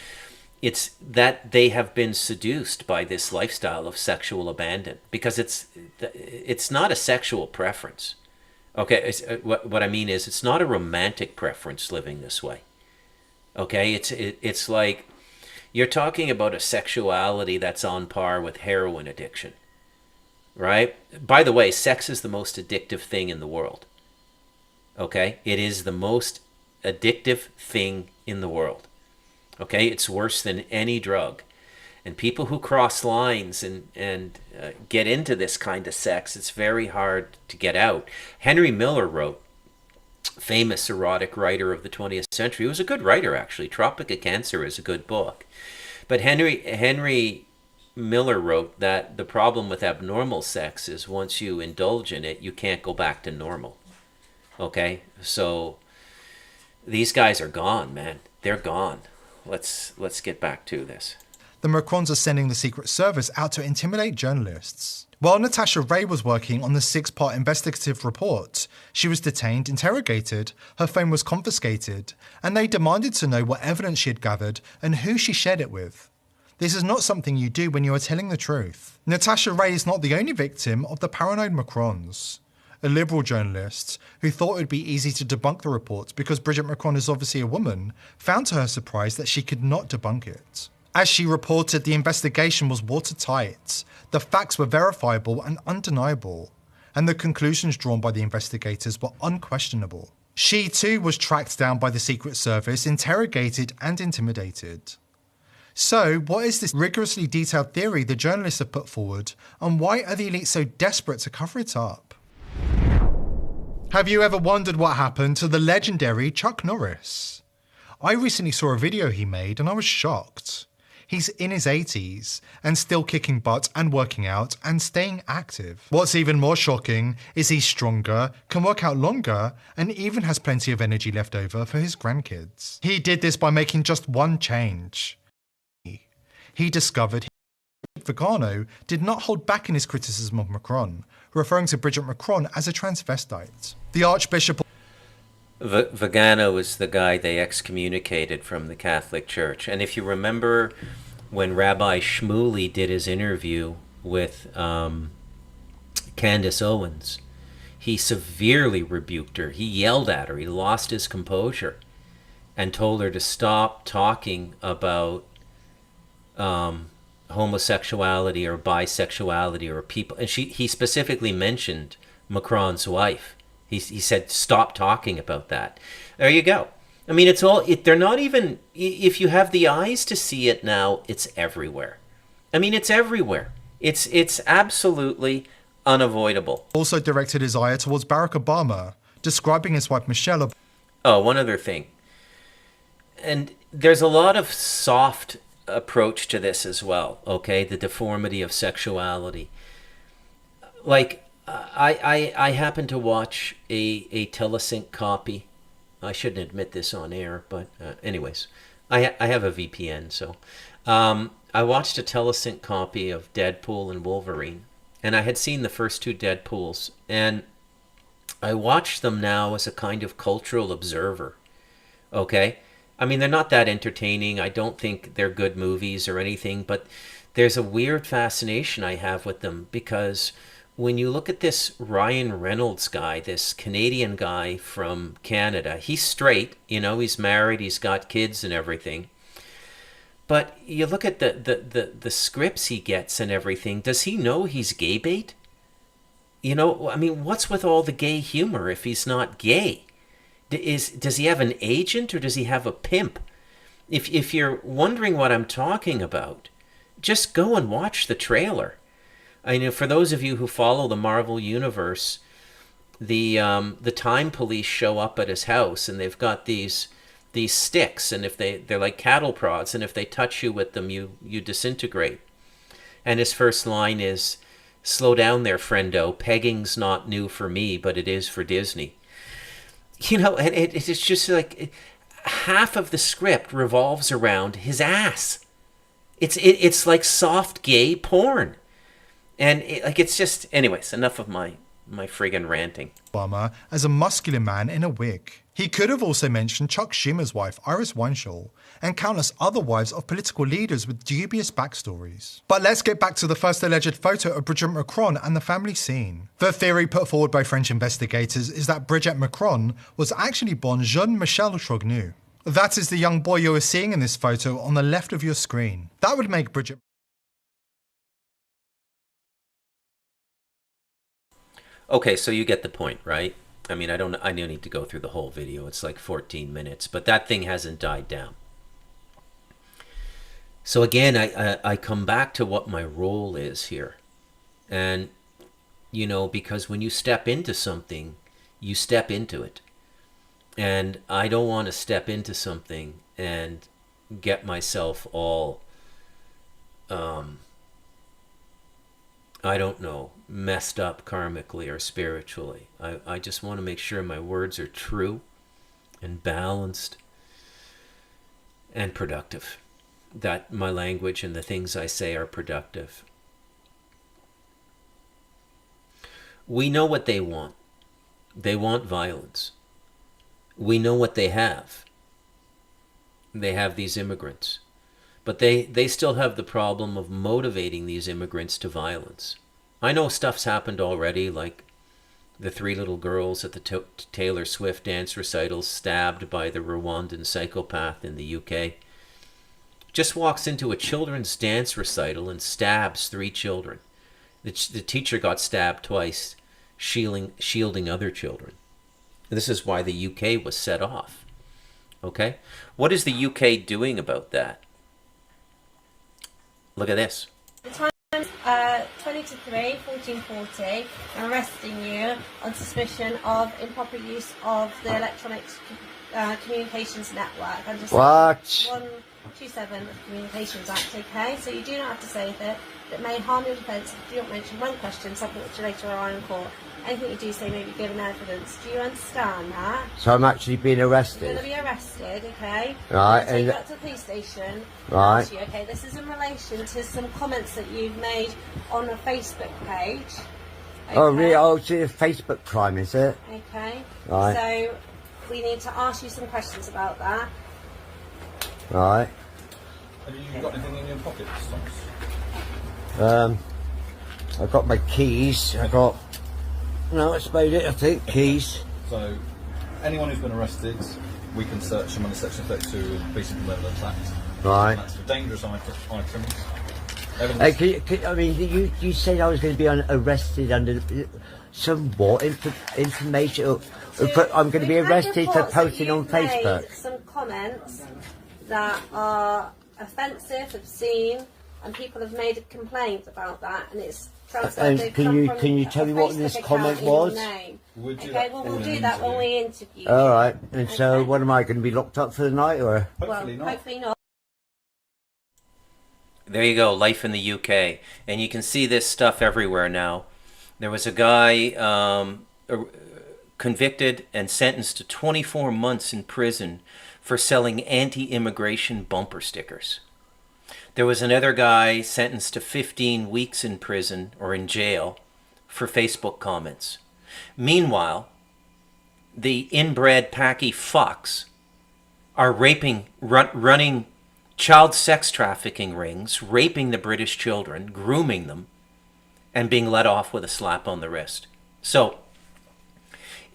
[SPEAKER 1] It's that they have been seduced by this lifestyle of sexual abandon, because it's not a sexual preference. Okay, what I mean is it's not a romantic preference living this way. Okay, it's like you're talking about a sexuality that's on par with heroin addiction, right? By the way, sex is the most addictive thing in the world. Okay, it is the most addictive thing in the world. Okay, it's worse than any drug. And people who cross lines and get into this kind of sex, it's very hard to get out. Henry Miller wrote, famous erotic writer of the 20th century. He was a good writer, actually. Tropic of Cancer is a good book. But Henry Miller wrote that the problem with abnormal sex is once you indulge in it, you can't go back to normal. Okay, so these guys are gone, man. They're gone. Let's get back to this.
[SPEAKER 5] the Macrons are sending the Secret Service out to intimidate journalists. While Natasha Ray was working on the 6-part investigative report, she was detained, interrogated, her phone was confiscated, and they demanded to know what evidence she had gathered and who she shared it with. This is not something you do when you are telling the truth. Natasha Ray is not the only victim of the paranoid Macrons. A liberal journalist, who thought it would be easy to debunk the report because Bridget Macron is obviously a woman, found to her surprise that she could not debunk it. As she reported, the investigation was watertight, the facts were verifiable and undeniable, and the conclusions drawn by the investigators were unquestionable. She too was tracked down by the Secret Service, interrogated and intimidated. So, what is this rigorously detailed theory the journalists have put forward, and why are the elite so desperate to cover it up? Have you ever wondered what happened to the legendary Chuck Norris? I recently saw a video he made and I was shocked. He's in his 80s and still kicking butt and working out and staying active. What's even more shocking is he's stronger, can work out longer, and even has plenty of energy left over for his grandkids. He did this by making just one change. He discovered Vigano did not hold back in his criticism of Macron, referring to Bridget Macron as a transvestite. The Archbishop
[SPEAKER 1] Vigano was the guy they excommunicated from the Catholic Church. And if you remember when Rabbi Shmuley did his interview with Candace Owens, he severely rebuked her. He yelled at her. He lost his composure and told her to stop talking about homosexuality or bisexuality or people. And he specifically mentioned Macron's wife. He said, stop talking about that. There you go. I mean, they're not even, if you have the eyes to see it now, it's everywhere. I mean, it's everywhere. It's absolutely unavoidable.
[SPEAKER 5] Also directed his ire towards Barack Obama, describing his wife Michelle.
[SPEAKER 1] Oh, one other thing. And there's a lot of soft approach to this as well, okay? The deformity of sexuality. Like, I happen to watch a telesync copy. I shouldn't admit this on air, but anyways, I have a VPN, so I watched a telesync copy of Deadpool and Wolverine, and I had seen the first two Deadpools, and I watch them now as a kind of cultural observer, okay? I mean, they're not that entertaining. I don't think they're good movies or anything, but there's a weird fascination I have with them because when you look at this Ryan Reynolds guy, this Canadian guy from Canada, he's straight, he's married, he's got kids and everything. But you look at the scripts he gets and everything, does he know he's gay bait? I mean, what's with all the gay humor if he's not gay? Does he have an agent or does he have a pimp? If you're wondering what I'm talking about, just go and watch the trailer. I know for those of you who follow the Marvel Universe, the Time Police show up at his house and they've got these sticks, and if they're like cattle prods, and if they touch you with them, you disintegrate. And his first line is, "Slow down there, friendo. Pegging's not new for me, but it is for Disney." And it's just like half of the script revolves around his ass. It's like soft gay porn. And it's just, anyways, enough of my friggin' ranting.
[SPEAKER 5] Obama as a muscular man in a wig. He could have also mentioned Chuck Schumer's wife, Iris Weinshall, and countless other wives of political leaders with dubious backstories. But let's get back to the first alleged photo of Bridget Macron and the family scene. The theory put forward by French investigators is that Bridget Macron was actually born Jean Michel Trognu. That is the young boy you are seeing in this photo on the left of your screen. That would make Bridget...
[SPEAKER 1] Okay, so you get the point, right? I mean, I don't need to go through the whole video. It's like 14 minutes, but that thing hasn't died down. So again, I come back to what my role is here. And, because when you step into something, you step into it. And I don't want to step into something and get myself all, messed up karmically or spiritually. I just want to make sure my words are true and balanced and productive. that my language and the things I say are productive. We know what they want. They want violence. We know what they have. They have these immigrants. But they still have the problem of motivating these immigrants to violence. I know stuff's happened already, like the 3 little girls at the Taylor Swift dance recital stabbed by the Rwandan psychopath in the UK. Just walks into a children's dance recital and stabs 3 children. The teacher got stabbed twice, shielding other children. This is why the UK was set off. Okay? What is the UK doing about that? Look at this.
[SPEAKER 6] The time's 20 to 3, 1440. I'm arresting you on suspicion of improper use of the Electronic Communications Network under Section 127 of the Communications Act, okay? So you do not have to say that may harm your defence if you don't mention one question, something which you later are in court. Anything you do say may be given evidence. Do you understand that?
[SPEAKER 7] So I'm actually being
[SPEAKER 6] You're
[SPEAKER 7] arrested?
[SPEAKER 6] going to be arrested, okay?
[SPEAKER 7] Right.
[SPEAKER 6] Take you up to the police station.
[SPEAKER 7] Right.
[SPEAKER 6] Ask you, okay, this is in relation to some comments that you've made on a Facebook page. Okay?
[SPEAKER 7] Oh, really? Oh, it's a Facebook crime, is it?
[SPEAKER 6] Okay.
[SPEAKER 7] Right.
[SPEAKER 6] So we need to ask you some questions about that.
[SPEAKER 7] Right.
[SPEAKER 8] Have you got anything in your pockets, Thomas?
[SPEAKER 7] I've got my keys. No, that's about it, I think. Keys.
[SPEAKER 8] So, anyone who's been arrested, we can search them under Section 32 of the Police and Criminal Act.
[SPEAKER 7] Right.
[SPEAKER 8] And that's for dangerous items.
[SPEAKER 7] You said I was going to be arrested under some what information? I'm going to be
[SPEAKER 6] We've had
[SPEAKER 7] arrested for
[SPEAKER 6] reports that
[SPEAKER 7] posting on
[SPEAKER 6] you've made
[SPEAKER 7] Facebook.
[SPEAKER 6] some comments that are offensive, obscene, and people have made a complaint about that, and it's
[SPEAKER 7] And can you tell me what this comment was?
[SPEAKER 6] Okay, well we'll do that when we interview.
[SPEAKER 7] All right. And so,
[SPEAKER 6] Okay.
[SPEAKER 7] what am I going to be locked up for the night, or?
[SPEAKER 8] Hopefully not.
[SPEAKER 6] Hopefully not.
[SPEAKER 1] There you go, life in the UK. And you can see this stuff everywhere now. There was a guy convicted and sentenced to 24 months in prison for selling anti-immigration bumper stickers. There was another guy sentenced to 15 weeks in prison or in jail for Facebook comments. Meanwhile, the inbred packy fucks are running child sex trafficking rings, raping the British children, grooming them, and being let off with a slap on the wrist. So,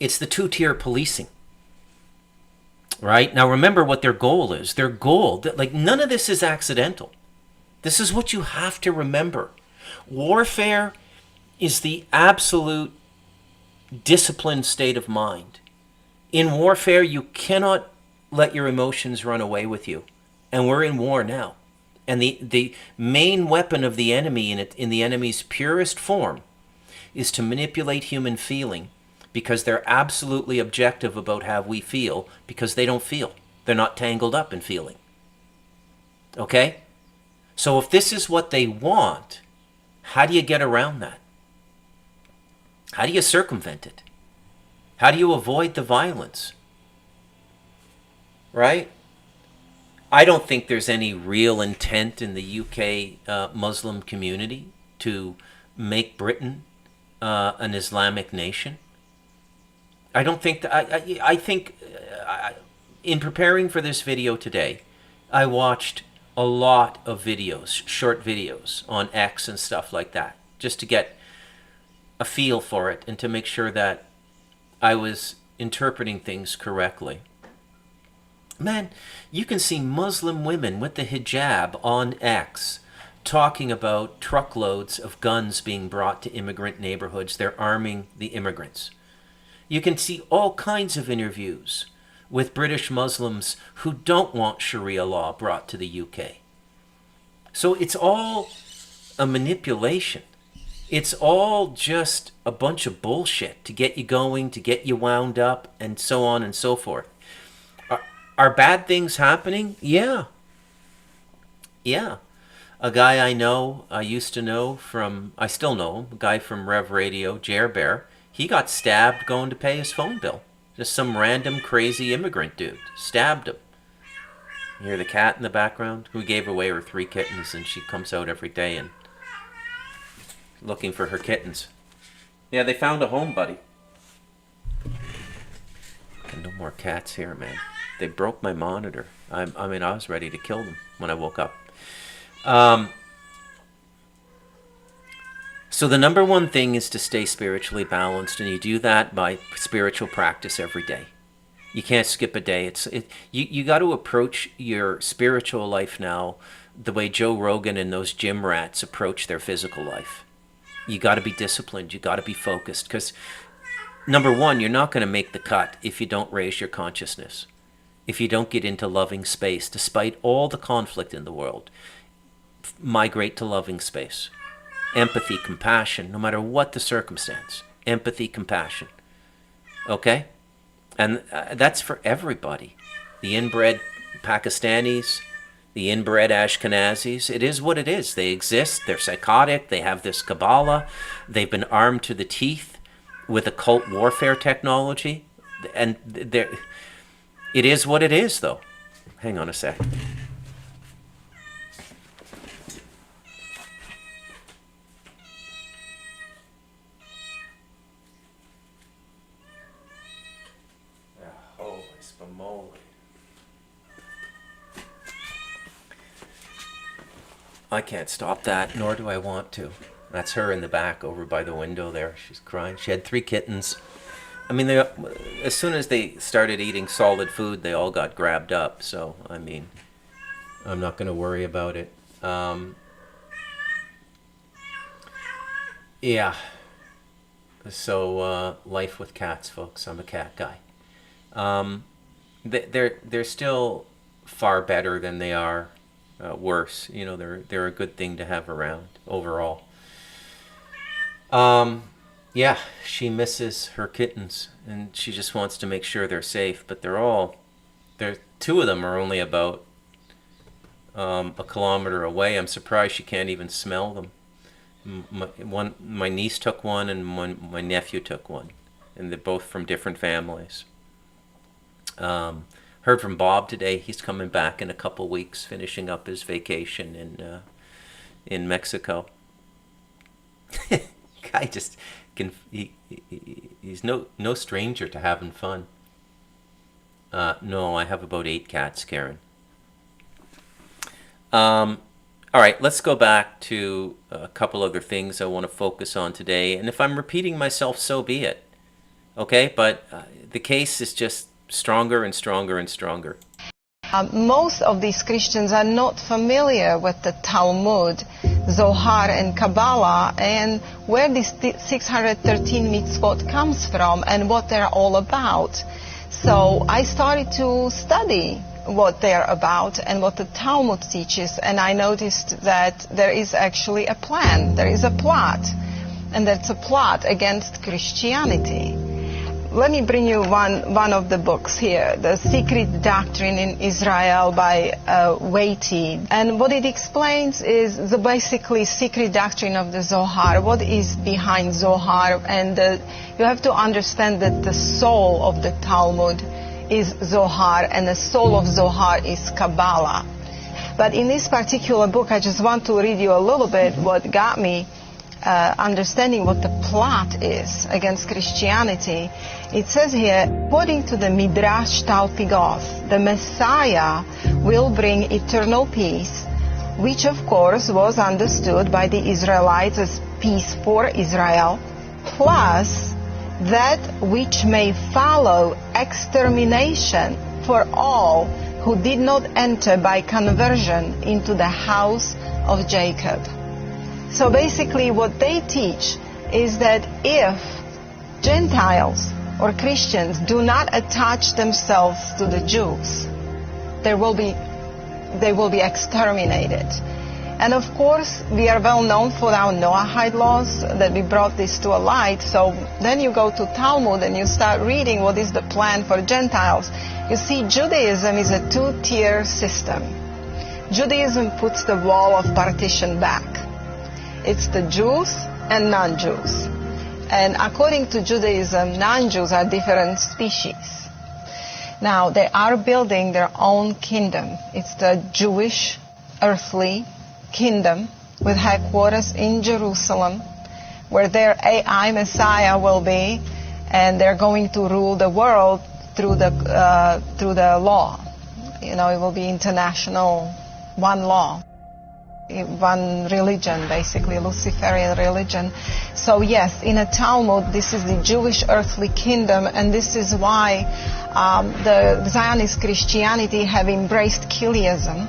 [SPEAKER 1] it's the 2-tier policing. Right? Now remember what their goal is. Their goal, like none of this is accidental. This is what you have to remember. Warfare is the absolute disciplined state of mind. In warfare, you cannot let your emotions run away with you. And we're in war now. And the main weapon of the enemy in the enemy's purest form is to manipulate human feeling, because they're absolutely objective about how we feel, because they don't feel. They're not tangled up in feeling. Okay? So if this is what they want, how do you get around that? How do you circumvent it? How do you avoid the violence? Right? I don't think there's any real intent in the UK Muslim community to make Britain an Islamic nation. I don't think that. I think in preparing for this video today, I watched a lot of videos, short videos on X and stuff like that, just to get a feel for it and to make sure that I was interpreting things correctly. Man, you can see Muslim women with the hijab on X talking about truckloads of guns being brought to immigrant neighborhoods. They're arming the immigrants. You can see all kinds of interviews with British Muslims who don't want Sharia law brought to the UK. So it's all a manipulation. It's all just a bunch of bullshit to get you going, to get you wound up, and so on and so forth. Are bad things happening? Yeah. Yeah. A guy I used to know I still know him, a guy from Rev Radio, Jer Bear, he got stabbed going to pay his phone bill. Just some random crazy immigrant dude stabbed him. You hear the cat in the background? We gave away her 3 kittens, and she comes out every day and looking for her kittens. Yeah, they found a home, buddy. And no more cats here, man. They broke my monitor. I mean, I was ready to kill them when I woke up. So the number one thing is to stay spiritually balanced, and you do that by spiritual practice every day. You can't skip a day. You got to approach your spiritual life now the way Joe Rogan and those gym rats approach their physical life. You got to be disciplined. You got to be focused, because number one, you're not going to make the cut if you don't raise your consciousness, if you don't get into loving space, despite all the conflict in the world. Migrate to loving space. Empathy, compassion, no matter what the circumstance. Empathy, compassion. Okay? And that's for everybody. The inbred Pakistanis, the inbred Ashkenazis. It is what it is. They exist. They're psychotic. They have this Kabbalah. They've been armed to the teeth with occult warfare technology. And it is what it is, though. Hang on a sec. I can't stop that, nor do I want to. That's her in the back over by the window there. She's crying. She had 3 kittens. I mean, as soon as they started eating solid food, they all got grabbed up. So, I mean, I'm not going to worry about it. Yeah. So, life with cats, folks. I'm a cat guy. They're still far better than they are worse. You know, they're a good thing to have around overall. Yeah, she misses her kittens, and she just wants to make sure they're safe. But 2 of them are only about a kilometer away. I'm surprised she can't even smell them. My niece took one, and my nephew took one, and they're both from different families. Heard from Bob today. He's coming back in a couple weeks, finishing up his vacation in Mexico. Guy just he's no stranger to having fun. No, I have about 8 cats, Karen. All right, let's go back to a couple other things I want to focus on today. And if I'm repeating myself, so be it. Okay, but the case is just stronger and stronger and stronger.
[SPEAKER 9] Most of these Christians are not familiar with the Talmud, Zohar and Kabbalah, and where this 613 mitzvot comes from and what they're all about. So I started to study what they're about and what the Talmud teaches, and I noticed that there is actually a plan, there is a plot, and that's a plot against Christianity. Let me bring you one of the books here, The Secret Doctrine in Israel by Waiti. And what it explains is the basically secret doctrine of the Zohar, what is behind Zohar. And you have to understand that the soul of the Talmud is Zohar, and the soul of Zohar is Kabbalah. But in this particular book, I just want to read you a little bit what got me understanding what the plot is against Christianity. It says here, according to the Midrash Talpigoth, the Messiah will bring eternal peace, which of course was understood by the Israelites as peace for Israel, plus that which may follow extermination for all who did not enter by conversion into the house of Jacob. So basically what they teach is that if Gentiles or Christians do not attach themselves to the Jews, they will be exterminated. And of course, we are well known for our Noahide laws, that we brought this to a light. So then you go to Talmud and you start reading what is the plan for Gentiles. You see, Judaism is a 2-tier system. Judaism puts the wall of partition back. It's the Jews and non-Jews. And according to Judaism, non-Jews are different species. Now, they are building their own kingdom. It's the Jewish earthly kingdom with headquarters in Jerusalem, where their AI Messiah will be, and they're going to rule the world through the law. You know, it will be international, one law, one religion, basically, Luciferian religion. So yes, in a Talmud, this is the Jewish earthly kingdom, and this is why the Zionist Christianity have embraced Kiliism,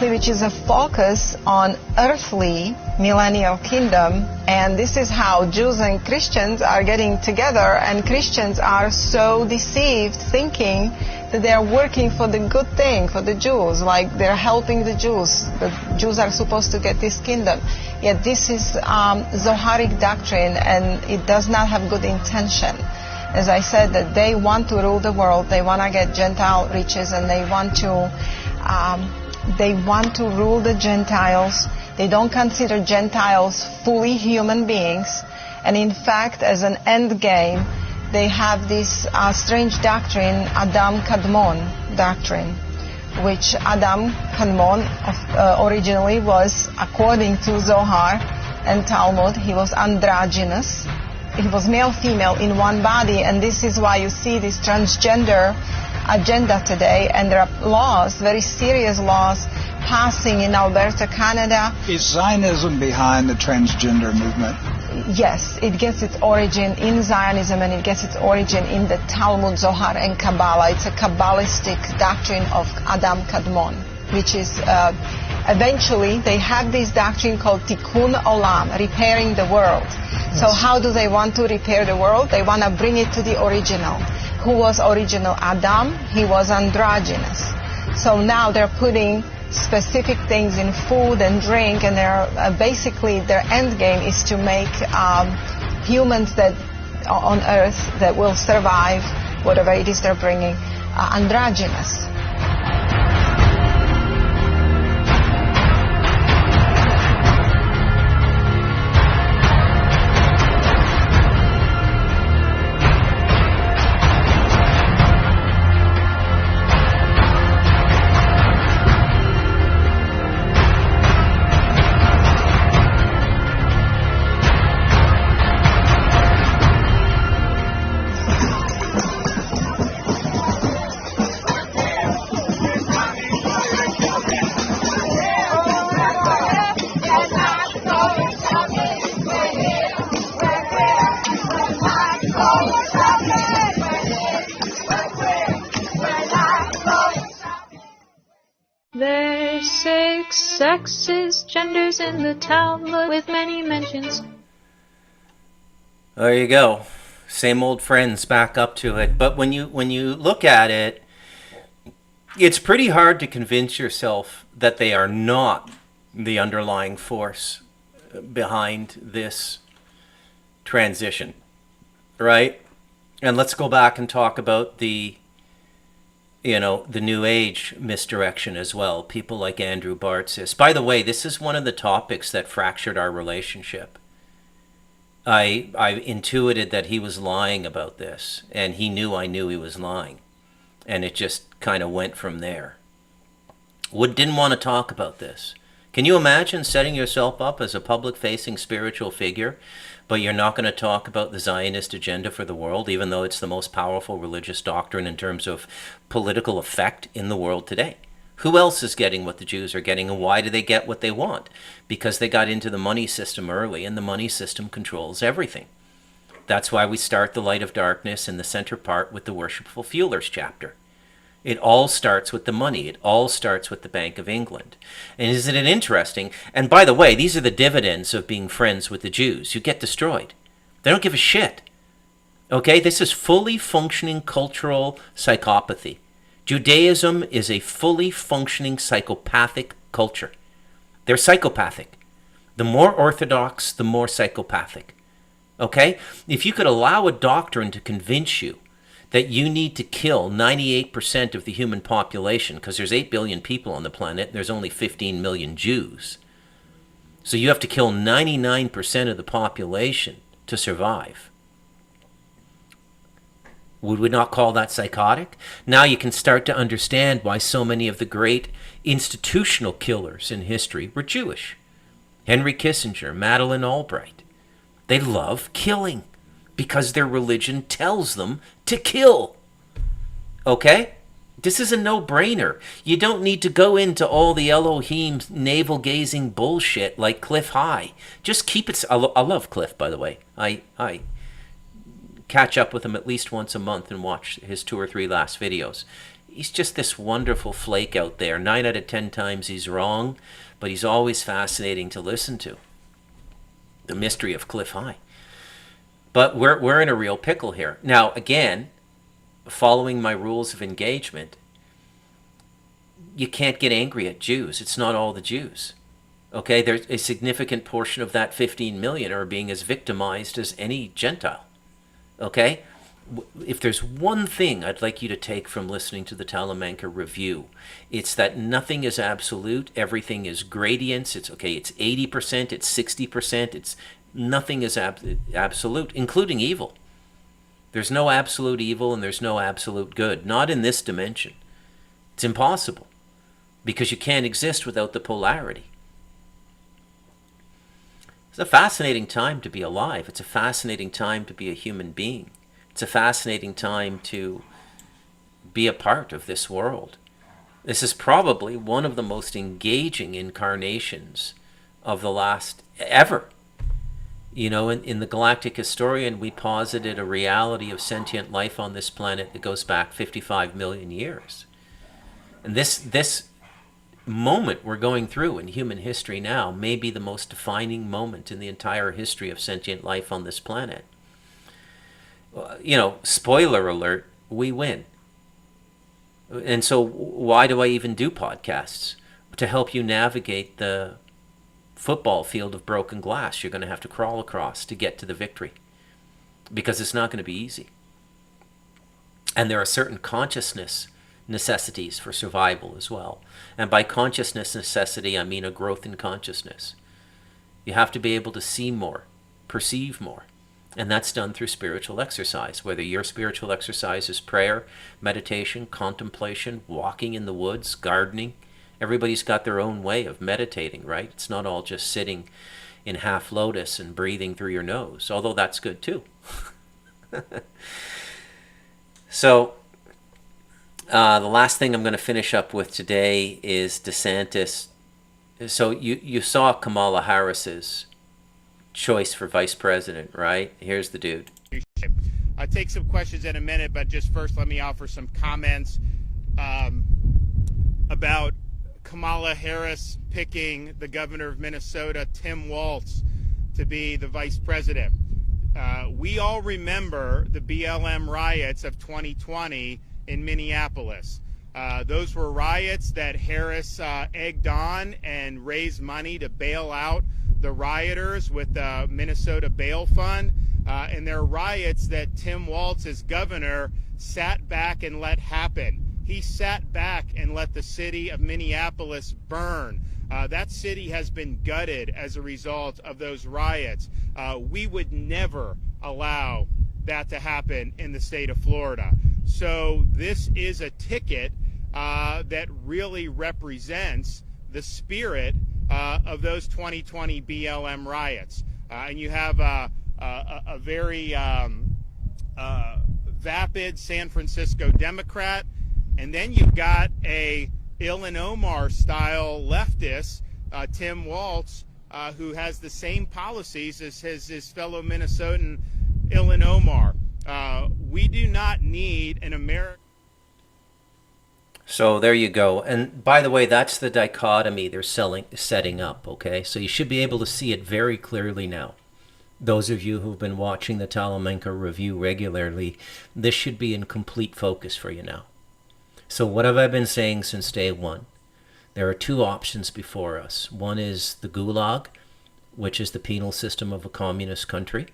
[SPEAKER 9] which is a focus on earthly millennial kingdom. And this is how Jews and Christians are getting together, and Christians are so deceived thinking that they are working for the good thing, for the Jews, like they're helping the Jews. The Jews are supposed to get this kingdom. Yet this is Zoharic doctrine, and it does not have good intention. As I said, that they want to rule the world, they want to get Gentile riches, and they want to rule the Gentiles. They don't consider Gentiles fully human beings. And in fact, as an end game, they have this strange doctrine, Adam Kadmon doctrine, which Adam Kadmon originally was, according to Zohar and Talmud, he was androgynous. He was male-female in one body, and this is why you see this transgender agenda today, and there are laws, very serious laws, passing in Alberta, Canada.
[SPEAKER 10] Is Zionism behind the transgender movement?
[SPEAKER 9] Yes, it gets its origin in Zionism, and it gets its origin in the Talmud, Zohar, and Kabbalah. It's a Kabbalistic doctrine of Adam Kadmon, which is eventually they have this doctrine called Tikkun Olam, repairing the world. Yes. So how do they want to repair the world? They want to bring it to the original. Who was original Adam? He was androgynous. So now they're putting specific things in food and drink, and they're basically their end game is to make humans that on Earth that will survive whatever it is they're bringing androgynous.
[SPEAKER 11] There's 6 sexes, genders in the Talmud with many mentions.
[SPEAKER 1] There you go. Same old friends back up to it. But when you look at it, it's pretty hard to convince yourself that they are not the underlying force behind this transition, right? And let's go back and talk about the New Age misdirection as well. People like Andrew Bartzis. By the way, this is one of the topics that fractured our relationship. I intuited that he was lying about this, and he knew I knew he was lying. And it just kind of went from there. Didn't want to talk about this. Can you imagine setting yourself up as a public-facing spiritual figure, but you're not going to talk about the Zionist agenda for the world, even though it's the most powerful religious doctrine in terms of political effect in the world today? Who else is getting what the Jews are getting, and why do they get what they want? Because they got into the money system early, and the money system controls everything. That's why we start the Light of Darkness in the center part with the Worshipful Feelers chapter. It all starts with the money. It all starts with the Bank of England. And isn't it interesting? And by the way, these are the dividends of being friends with the Jews. You get destroyed. They don't give a shit. Okay? This is fully functioning cultural psychopathy. Judaism is a fully functioning psychopathic culture. They're psychopathic. The more orthodox, the more psychopathic. Okay? If you could allow a doctrine to convince you that you need to kill 98% of the human population, because there's 8 billion people on the planet and there's only 15 million Jews. So you have to kill 99% of the population to survive. Would we not call that psychotic? Now you can start to understand why so many of the great institutional killers in history were Jewish. Henry Kissinger, Madeleine Albright. They love killing because their religion tells them to kill. Okay? This is a no-brainer. You don't need to go into all the Elohim navel-gazing bullshit like Cliff High. Just keep it... I love Cliff, by the way. I catch up with him at least once a month and watch his 2 or 3 last videos. He's just this wonderful flake out there. 9 out of 10 times he's wrong, but he's always fascinating to listen to. The mystery of Cliff High. But we're in a real pickle here. Now, again, following my rules of engagement, you can't get angry at Jews. It's not all the Jews. Okay, there's a significant portion of that 15 million are being as victimized as any Gentile. Okay? If there's one thing I'd like you to take from listening to the Talamanca review, it's that nothing is absolute. Everything is gradients. It's 80%, it's 60%. Nothing is absolute, including evil. There's no absolute evil and there's no absolute good. Not in this dimension. It's impossible because you can't exist without the polarity. It's a fascinating time to be alive. It's a fascinating time to be a human being. It's a fascinating time to be a part of this world. This is probably one of the most engaging incarnations of the last ever. You know, in the Galactic Historian, we posited a reality of sentient life on this planet that goes back 55 million years. And this moment we're going through in human history now may be the most defining moment in the entire history of sentient life on this planet. You know, spoiler alert, we win. And so why do I even do podcasts? To help you navigate the football field of broken glass you're going to have to crawl across to get to the victory. Because it's not going to be easy. And there are certain consciousness necessities for survival as well. And by consciousness necessity, I mean a growth in consciousness. You have to be able to see more, perceive more. And that's done through spiritual exercise, whether your spiritual exercise is prayer, meditation, contemplation, walking in the woods, gardening. Everybody's got their own way of meditating, right? It's not all just sitting in half lotus and breathing through your nose, although that's good too. So, the last thing I'm going to finish up with today is DeSantis. So you saw Kamala Harris's choice for vice president, right? Here's the dude.
[SPEAKER 12] I'll take some questions in a minute, but just first let me offer some comments about Kamala Harris picking the governor of Minnesota, Tim Walz, to be the vice president. We all remember the BLM riots of 2020 in Minneapolis. Those were riots that Harris egged on and raised money to bail out the rioters with the Minnesota Bail Fund. And they're riots that Tim Walz, as governor, sat back and let happen. He sat back and let the city of Minneapolis burn. That city has been gutted as a result of those riots. We would never allow that to happen in the state of Florida. So this is a ticket that really represents the spirit of those 2020 BLM riots. And you have a very vapid San Francisco Democrat, and then you've got a Ilhan Omar-style leftist, Tim Walz, who has the same policies as his fellow Minnesotan Ilhan Omar. We do not need an American.
[SPEAKER 1] So there you go. And by the way, that's the dichotomy they're setting up, okay? So you should be able to see it very clearly now. Those of you who've been watching the Talamanca review regularly, this should be in complete focus for you now. So what have I been saying since day one? There are two options before us. One is the Gulag, which is the penal system of a communist country.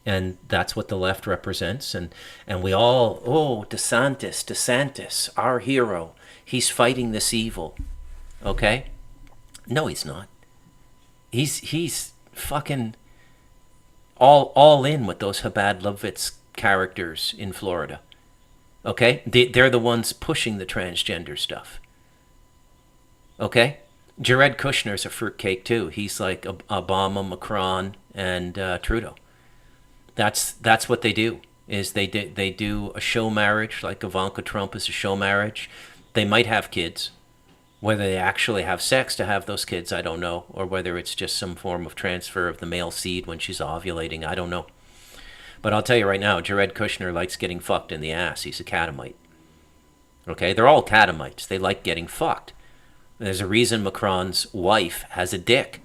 [SPEAKER 1] And that's what the left represents. And we all, oh, DeSantis, our hero. He's fighting this evil. Okay? No, he's not. He's fucking all in with those Chabad Lovitz characters in Florida. Okay? They're the ones pushing the transgender stuff. Okay? Jared Kushner's a fruitcake too. He's like Obama, Macron, and Trudeau. That's what they do. Is they do a show marriage, like Ivanka Trump is a show marriage. They might have kids. Whether they actually have sex to have those kids, I don't know. Or whether it's just some form of transfer of the male seed when she's ovulating, I don't know. But I'll tell you right now, Jared Kushner likes getting fucked in the ass. He's a catamite. Okay? They're all catamites. They like getting fucked. There's a reason Macron's wife has a dick.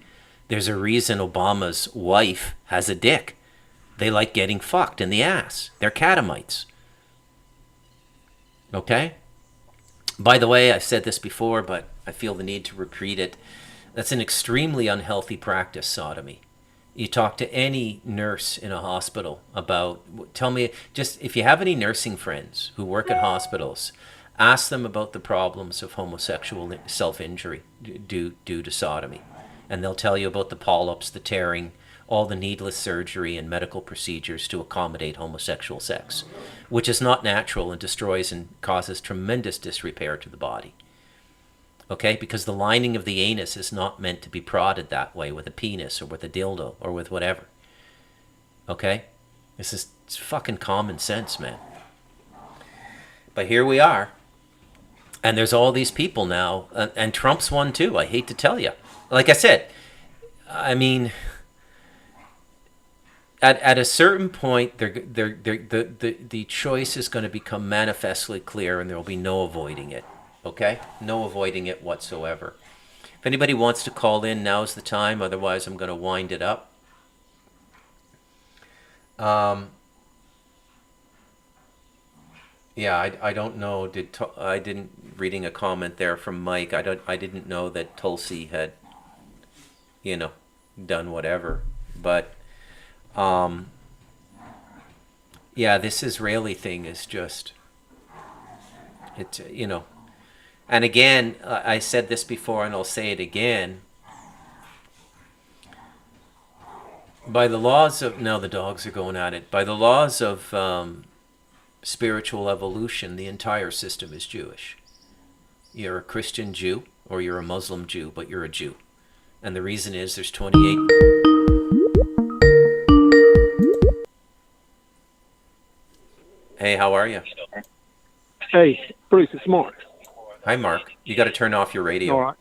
[SPEAKER 1] There's a reason Obama's wife has a dick. They like getting fucked in the ass. They're catamites. Okay? By the way, I've said this before, but I feel the need to repeat it. That's an extremely unhealthy practice, sodomy. You talk to any nurse in a hospital about, tell me, just if you have any nursing friends who work at hospitals, ask them about the problems of homosexual self-injury due to sodomy. And they'll tell you about the polyps, the tearing, all the needless surgery and medical procedures to accommodate homosexual sex, which is not natural and destroys and causes tremendous disrepair to the body. Okay? Because the lining of the anus is not meant to be prodded that way with a penis or with a dildo or with whatever. Okay? It's fucking common sense, man. But here we are. And there's all these people now, and Trump's one too, I hate to tell you. Like I said, I mean, at a certain point, the choice is going to become manifestly clear, and there will be no avoiding it. Okay? No avoiding it whatsoever. If anybody wants to call in, now's the time. Otherwise, I'm going to wind it up. Yeah, I don't know. I didn't reading a comment there from Mike. I didn't know that Tulsi had, done whatever. But yeah, this Israeli thing is just, it's, and again, I said this before and I'll say it again. By the laws of, now the dogs are going at it, by the laws of spiritual evolution, the entire system is Jewish. You're a Christian Jew or you're a Muslim Jew, but you're a Jew. And the reason is there's 28... Hey, how are you?
[SPEAKER 13] Hey, Bruce, it's Mark.
[SPEAKER 1] Hi, Mark. You got to turn off your radio.
[SPEAKER 13] All right.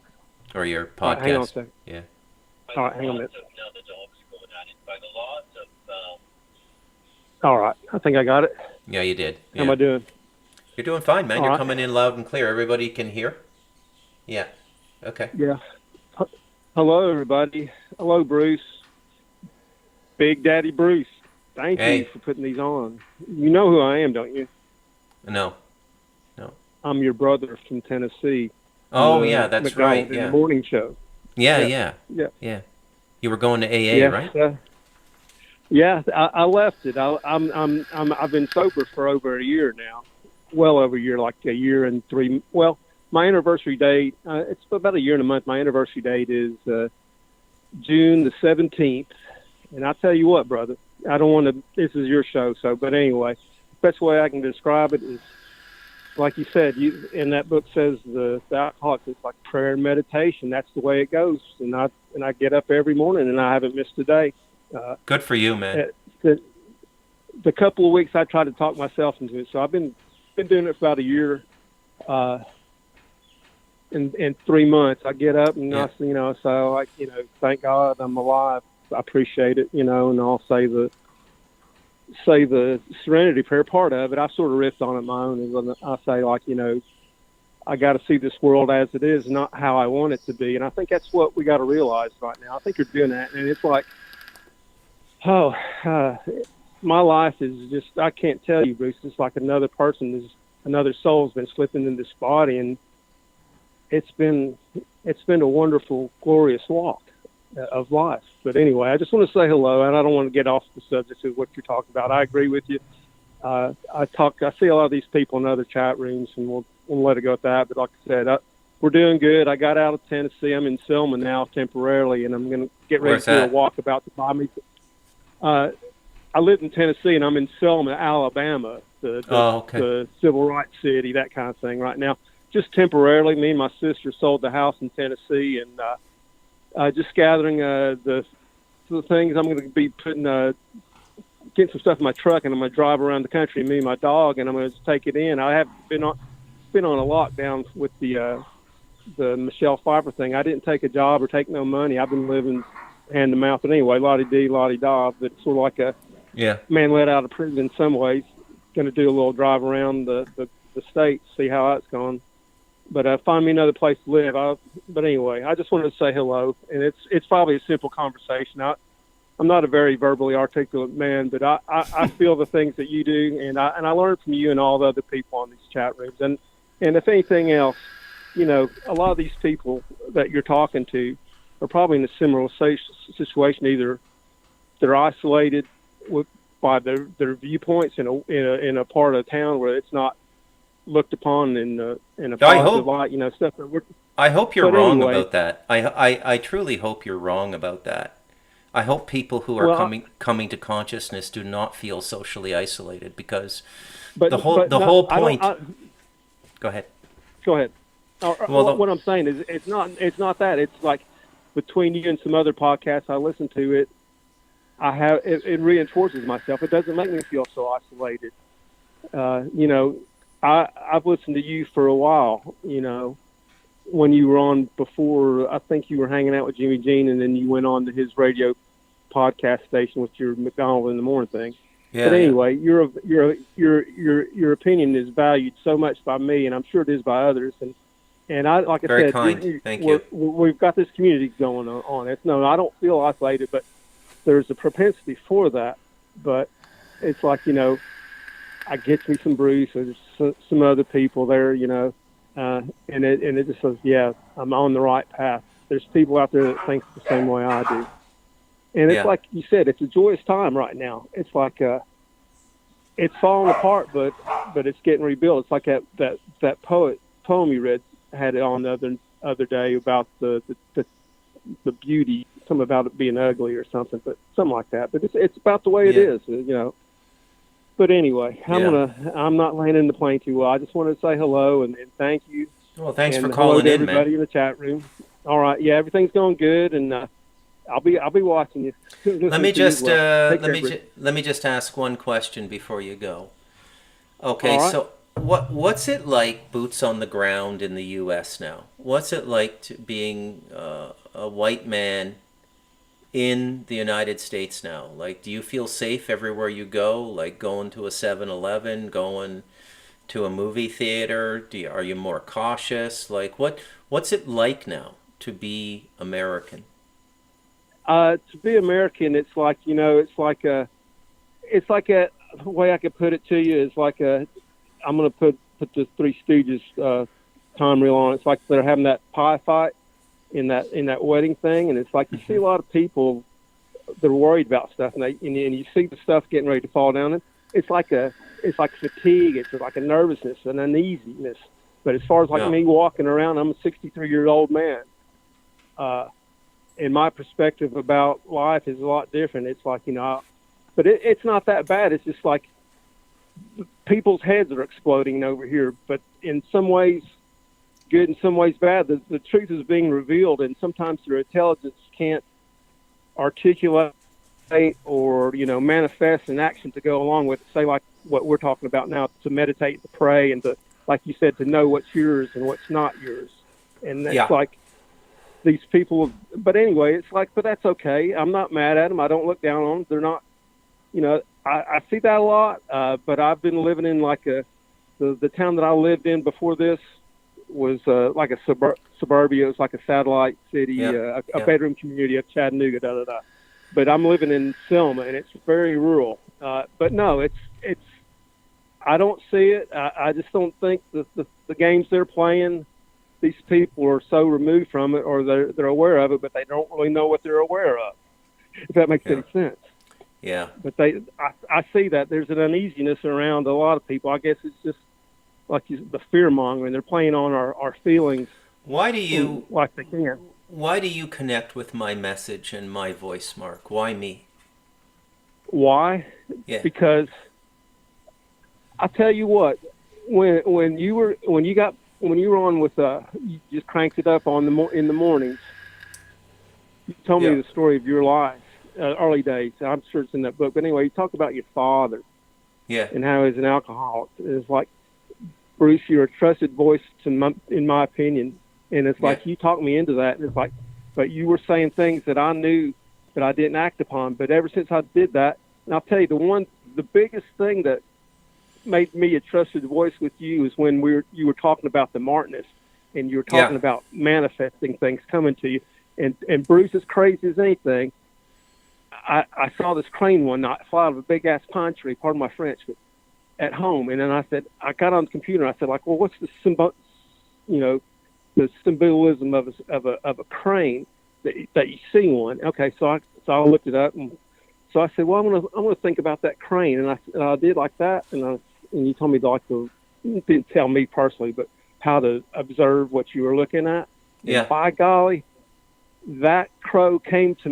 [SPEAKER 1] Or your podcast.
[SPEAKER 13] All right, hang on a second.
[SPEAKER 1] Yeah.
[SPEAKER 13] All right, hang on a minute. All right, I think I got it.
[SPEAKER 1] Yeah, you did. Yeah.
[SPEAKER 13] How am I doing?
[SPEAKER 1] You're doing fine, man.
[SPEAKER 13] All
[SPEAKER 1] You're
[SPEAKER 13] right.
[SPEAKER 1] coming in loud and clear. Everybody can hear? Yeah. Okay.
[SPEAKER 13] Yeah. Hello, everybody. Hello, Bruce. Big Daddy Bruce. Thank you for putting these on. You know who I am, don't you?
[SPEAKER 1] No.
[SPEAKER 13] I'm your brother from Tennessee.
[SPEAKER 1] Oh, yeah, that's
[SPEAKER 13] McDonald
[SPEAKER 1] right.
[SPEAKER 13] in
[SPEAKER 1] Yeah.
[SPEAKER 13] the morning show.
[SPEAKER 1] Yeah. You were going to AA, right?
[SPEAKER 13] Yeah, I left it. I've been sober for over a year now. Well over a year, like a year and 3. Well, my anniversary date, it's about a year and a month. My anniversary date is June the 17th. And I tell you what, brother, I don't want to, this is your show, but anyway, the best way I can describe it is, like you said, in that book says the alcoholics, it's like prayer and meditation. That's the way it goes. And I get up every morning and I haven't missed a day.
[SPEAKER 1] Good for you, man.
[SPEAKER 13] The couple of weeks I tried to talk myself into it. So I've been doing it for about a year. In 3 months, I get up and thank God I'm alive. I appreciate it, and I'll say the serenity prayer part of it. I sort of riffed on it my own, and I say I got to see this world as it is, not how I want it to be. And I think that's what we got to realize right now. I think you're doing that, and it's like, my life is just, I can't tell you, Bruce. It's like another soul's been slipping in this body, and it's been a wonderful, glorious walk of life. But anyway, I just want to say hello, and I don't want to get off the subject of what you're talking about. I agree with you. I see a lot of these people in other chat rooms, and we'll let it go at that. But like I said, we're doing good. I got out of Tennessee. I'm in Selma now temporarily, and I'm going to get ready to do a walk about to buy me. I lived in Tennessee, and I'm in Selma, Alabama, the civil rights city, that kind of thing right now. Just temporarily, me and my sister sold the house in Tennessee, and just gathering the things I'm going to be putting, getting some stuff in my truck, and I'm going to drive around the country, me and my dog, and I'm going to take it in. I have been on a lockdown with the Michelle Pfeiffer thing. I didn't take a job or take no money. I've been living hand to mouth. But anyway, la-di-dee, la-di-da. But it's sort of like a man let out of prison in some ways. Going to do a little drive around the state, see how that's going. But find me another place to live. But anyway, I just wanted to say hello, and it's probably a simple conversation. I'm not a very verbally articulate man, but I feel the things that you do, and I learn from you and all the other people on these chat rooms. And if anything else, you know, a lot of these people that you're talking to are probably in a similar situation. Either they're isolated by their viewpoints in a part of town where it's not looked upon in a positive light, you know, stuff that we're.
[SPEAKER 1] I hope you're wrong about that. I truly hope you're wrong about that. I hope people who are coming to consciousness do not feel socially isolated, because the whole point. Go ahead.
[SPEAKER 13] Go ahead. What I'm saying is, it's not that. It's like between you and some other podcasts I listen to, it reinforces myself. It doesn't make me feel so isolated. You know, I've listened to you for a while. You know, when you were on before, I think you were hanging out with Jimmy Jean, and then you went on to his radio podcast station with your McDonald in the Morning thing. Yeah, but anyway, your opinion is valued so much by me, and I'm sure it is by others. And I, like I
[SPEAKER 1] Very
[SPEAKER 13] said,
[SPEAKER 1] kind. Thank you.
[SPEAKER 13] We've got this community going on. I don't feel isolated, but there's a propensity for that. But it's like, you know, I get me some Bruce, there's some other people there, you know, and it just says, yeah, I'm on the right path. There's people out there that think the same way I do. And it's like you said, it's a joyous time right now. It's like it's falling apart, but it's getting rebuilt. It's like that poem you read had it on the other day about the beauty, something about it being ugly or something, but something like that. But it's about the way it is, you know. But anyway, I'm not landing the plane too well. I just wanted to say hello and thank you.
[SPEAKER 1] Well, thanks
[SPEAKER 13] and
[SPEAKER 1] for calling in, man.
[SPEAKER 13] Everybody in the chat room. All right, everything's going good, and I'll be watching you.
[SPEAKER 1] Let me just ask one question before you go. Okay, so what's it like, boots on the ground in the U.S. now? What's it like being a white man in the United States now? Like, do you feel safe everywhere you go? Like going to a 7-Eleven, going to a movie theater? Are you more cautious? Like, what's it like now to be American?
[SPEAKER 13] To be American, it's like, you know, it's like a the way I could put it to you is like I'm going to put the Three Stooges time reel on. It's like they're having that pie fight in that wedding thing, and it's like you see a lot of people, they're worried about stuff, and you see the stuff getting ready to fall down. And it's like fatigue, it's like a nervousness, an uneasiness. But as far as me walking around, I'm a 63-year-old man. And my perspective about life is a lot different. It's like, you know, but it's not that bad. It's just like people's heads are exploding over here, but in some ways good, in some ways bad. The truth is being revealed, and sometimes their intelligence can't articulate or, you know, manifest an action to go along with it. Say like what we're talking about now, to meditate, to pray, and to, like you said, to know what's yours and what's not yours. And that's like these people, but anyway, it's like, but that's okay. I'm not mad at them. I don't look down on them. They're not, you know, I see that a lot, but I've been living in like the town that I lived in before this was like a suburbia. It was like a satellite city, a bedroom community of Chattanooga, But I'm living in Selma, and it's very rural. But no, it's I don't see it. I just don't think the games they're playing, these people are so removed from it, or they're aware of it, but they don't really know what they're aware of, if that makes any sense.
[SPEAKER 1] Yeah.
[SPEAKER 13] But I see that there's an uneasiness around a lot of people. I guess it's just like the fear mongering. They're playing on our feelings.
[SPEAKER 1] Why do you
[SPEAKER 13] like they can?
[SPEAKER 1] Why do you connect with my message and my voice, Mark? Why me?
[SPEAKER 13] Why?
[SPEAKER 1] Yeah.
[SPEAKER 13] Because I tell you what, when you were on with you just cranked it up in the mornings. You told me the story of your life, early days. I'm sure it's in that book. But anyway, you talk about your father.
[SPEAKER 1] Yeah.
[SPEAKER 13] And how he's an alcoholic. It's like, Bruce, you're a trusted voice in my opinion. And it's like you talked me into that. And it's like, but you were saying things that I knew that I didn't act upon. But ever since I did that, and I'll tell you, the biggest thing that made me a trusted voice with you is when you were talking about the Martinists, and you were talking about manifesting things coming to you. And Bruce, as crazy as anything, I saw this crane one night fly out of a big ass pine tree, pardon my French, but at home. And then I got on the computer and I said, like, well, what's the the symbolism of a crane that you see one? Okay, so I looked it up, and so I said, well, I'm gonna think about that crane, and I did like that, and you told me you didn't tell me personally, but how to observe what you were looking at.
[SPEAKER 1] Yeah.
[SPEAKER 13] And by golly, that crane came to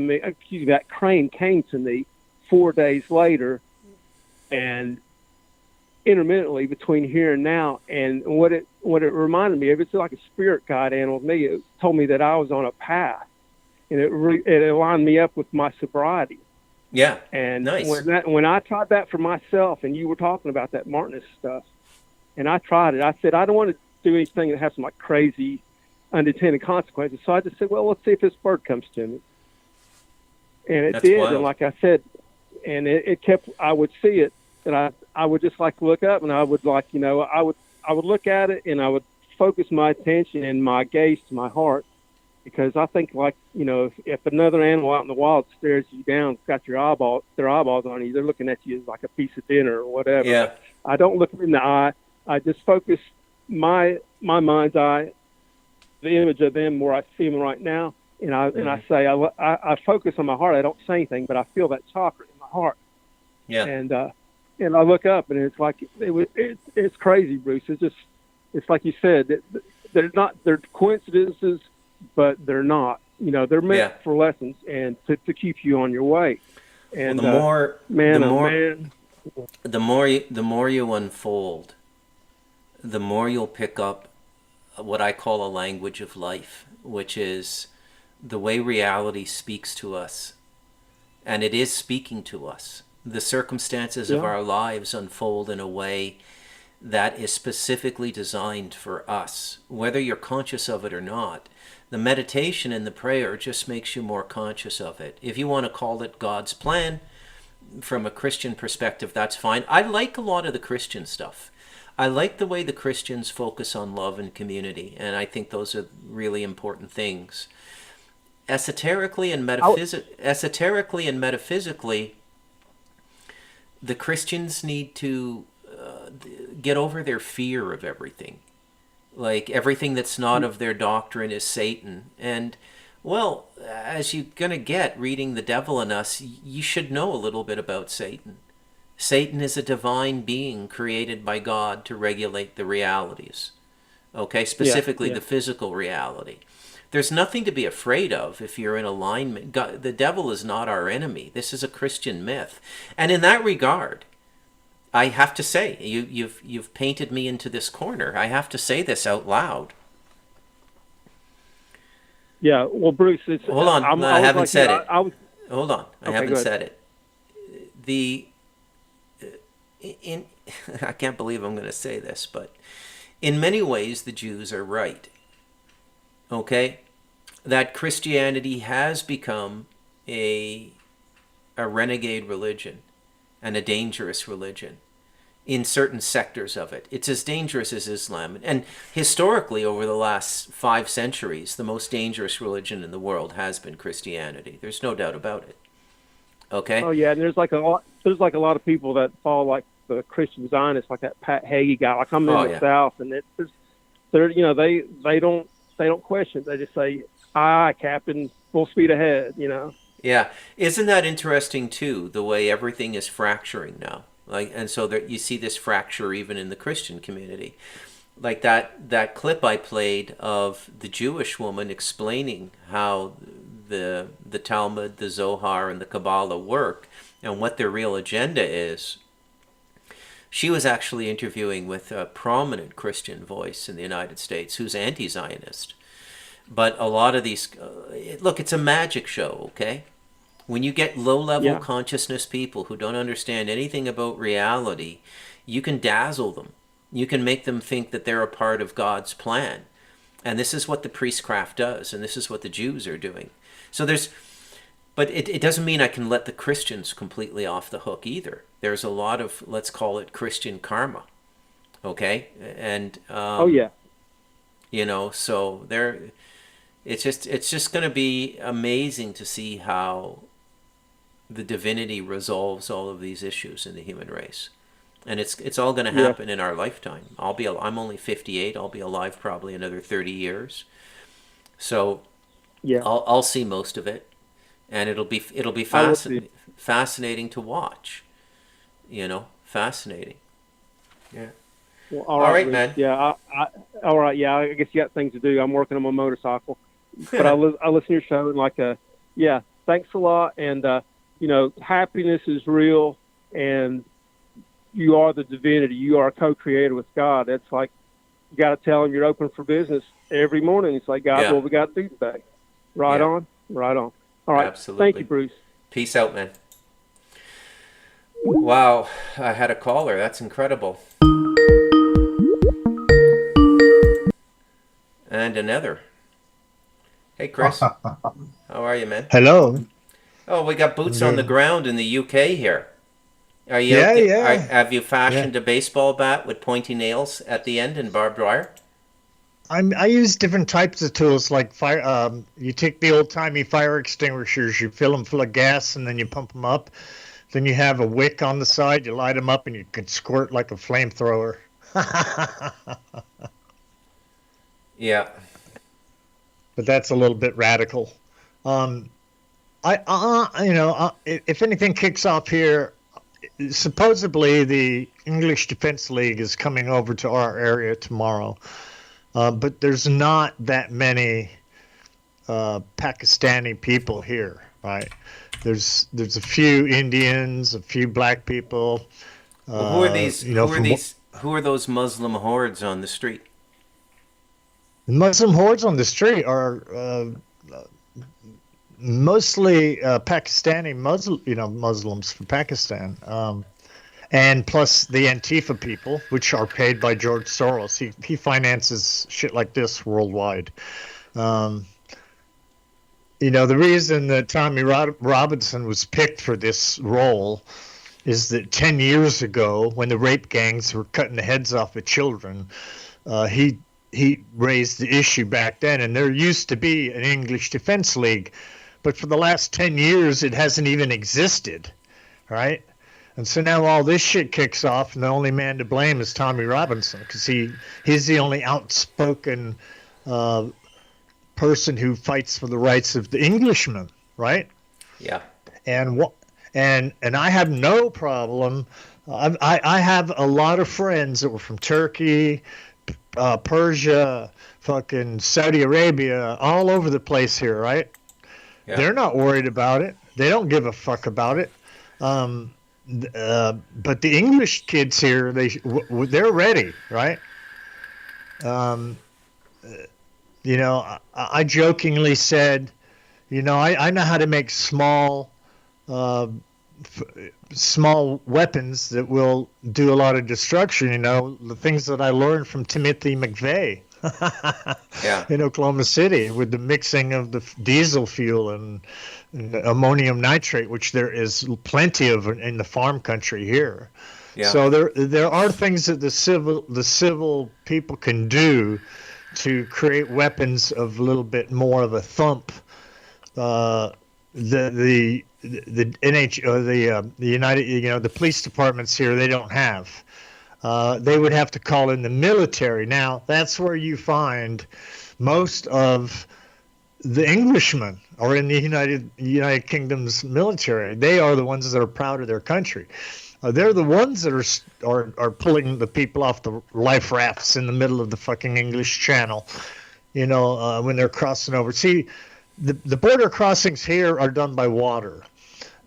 [SPEAKER 13] me 4 days later, and intermittently between here and now. And what it reminded me of, it's like a spirit guide animal with me. It told me that I was on a path, and it aligned me up with my sobriety.
[SPEAKER 1] Yeah.
[SPEAKER 13] And
[SPEAKER 1] nice.
[SPEAKER 13] when I tried that for myself, and you were talking about that Martinist stuff, and I tried it, I said, I don't want to do anything that has some like crazy unintended consequences. So I just said, well, let's see if this bird comes to me. And it did. Wild. And like I said, and it kept, I would see it, and I would just like look up, and I would like, I would look at it, and I would focus my attention and my gaze to my heart, because I think like, if another animal out in the wild stares you down, got their eyeballs on you, they're looking at you as like a piece of dinner or whatever.
[SPEAKER 1] Yeah.
[SPEAKER 13] I don't look them in the eye. I just focus my mind's eye, the image of them where I see them right now, and I say I focus on my heart. I don't say anything, but I feel that chakra in my heart.
[SPEAKER 1] Yeah.
[SPEAKER 13] And I look up, and it's like it's crazy, Bruce. It's like you said, they're coincidences, but they're not. They're meant for lessons and to keep you on your way. And
[SPEAKER 1] the more you unfold, the more you'll pick up what I call a language of life, which is the way reality speaks to us. And it is speaking to us. The circumstances of our lives unfold in a way that is specifically designed for us, whether you're conscious of it or not. The meditation and the prayer just makes you more conscious of it. If you want to call it God's plan, from a Christian perspective, that's fine. I like a lot of the Christian stuff. I like the way the Christians focus on love and community, and I think those are really important things. Esoterically and metaphysically, the Christians need to get over their fear of everything. Like, everything that's not of their doctrine is Satan. And, well, as you're going to get reading The Devil in Us, you should know a little bit about Satan. Satan is a divine being created by God to regulate the realities. Okay, specifically the physical reality. There's nothing to be afraid of if you're in alignment. God, the devil is not our enemy. This is a Christian myth. And in that regard, I have to say, you've painted me into this corner. I have to say this out loud.
[SPEAKER 13] Yeah, well, Bruce,
[SPEAKER 1] hold on. I haven't said it. Hold on. I haven't said it. I can't believe I'm going to say this, but in many ways, the Jews are right. Okay? That Christianity has become a renegade religion and a dangerous religion in certain sectors of it. It's as dangerous as Islam. And historically, over the last 5 centuries, the most dangerous religion in the world has been Christianity. There's no doubt about it. Okay?
[SPEAKER 13] Oh yeah, and there's like a lot of people that follow like the Christian Zionists, like that Pat Hagee guy. Like I'm in the South, and they don't question. They just say, "Aye, Captain, full speed ahead."
[SPEAKER 1] Yeah, isn't that interesting too? The way everything is fracturing now, and so there, you see this fracture even in the Christian community. Like that clip I played of the Jewish woman explaining how the Talmud, the Zohar, and the Kabbalah work, and what their real agenda is. She was actually interviewing with a prominent Christian voice in the United States who's anti-Zionist. But a lot of these, look, it's a magic show, okay? When you get low-level consciousness people who don't understand anything about reality, you can dazzle them. You can make them think that they're a part of God's plan. And this is what the priestcraft does, and this is what the Jews are doing. So but it doesn't mean I can let the Christians completely off the hook either. There's a lot of, let's call it Christian karma, okay? And you know, so it's just going to be amazing to see how the divinity resolves all of these issues in the human race. And it's all going to happen in our lifetime. I'm only 58. I'll be alive probably another 30 years. So I'll see most of it, and it'll be fascinating to watch. You know, fascinating. Yeah.
[SPEAKER 13] Well,
[SPEAKER 1] all right, man.
[SPEAKER 13] Yeah. All right. Yeah. I guess you got things to do. I'm working on my motorcycle, but I listen to your show and thanks a lot. And you know, happiness is real, and you are the divinity. You are a co-creator with God. It's like you got to tell him you're open for business every morning. It's like, God, what we got to do today? Right on. All right.
[SPEAKER 1] Absolutely.
[SPEAKER 13] Thank you, Bruce.
[SPEAKER 1] Peace out, man. Wow, I had a caller. That's incredible. And another. Hey, Chris. How are you, man?
[SPEAKER 14] Hello.
[SPEAKER 1] Oh, we got boots on the ground in the UK here. Are you? Have you fashioned a baseball bat with pointy nails at the end and barbed wire?
[SPEAKER 14] I use different types of tools, like fire. You take the old-timey fire extinguishers, you fill them full of gas, and then you pump them up. Then you have a wick on the side, you light them up, and you can squirt like a flamethrower.
[SPEAKER 1] Yeah.
[SPEAKER 14] But that's a little bit radical. If anything kicks off here, supposedly the English Defense League is coming over to our area tomorrow. But there's not that many Pakistani people here, right? There's a few Indians, a few black people.
[SPEAKER 1] Well, who are these? Who are those Muslim hordes on the street?
[SPEAKER 14] The Muslim hordes on the street are mostly Pakistani Muslims from Pakistan, and plus the Antifa people, which are paid by George Soros. He finances shit like this worldwide. The reason that Tommy Robinson was picked for this role is that 10 years ago, when the rape gangs were cutting the heads off of children, he raised the issue back then, and there used to be an English Defense League, but for the last 10 years, it hasn't even existed, right? And so now all this shit kicks off, and the only man to blame is Tommy Robinson, because he's the only outspoken person who fights for the rights of the Englishmen, right?
[SPEAKER 1] Yeah.
[SPEAKER 14] And I have no problem. I have a lot of friends that were from Turkey, Persia, fucking Saudi Arabia, all over the place here, right? Yeah. They're not worried about it. They don't give a fuck about it. But the English kids here, they're ready, right? I jokingly said, I know how to make small weapons that will do a lot of destruction. The things that I learned from Timothy McVeigh in Oklahoma City with the mixing of the diesel fuel and ammonium nitrate, which there is plenty of in the farm country here. Yeah. So there are things that the civil people can do to create weapons of a little bit more of a thump. The NH or the United, the police departments here, they don't have. They would have to call in the military. Now that's where you find most of the Englishmen are in the United Kingdom's military. They are the ones that are proud of their country. They're the ones that are pulling the people off the life rafts in the middle of the fucking English Channel, when they're crossing over. See, the border crossings here are done by water.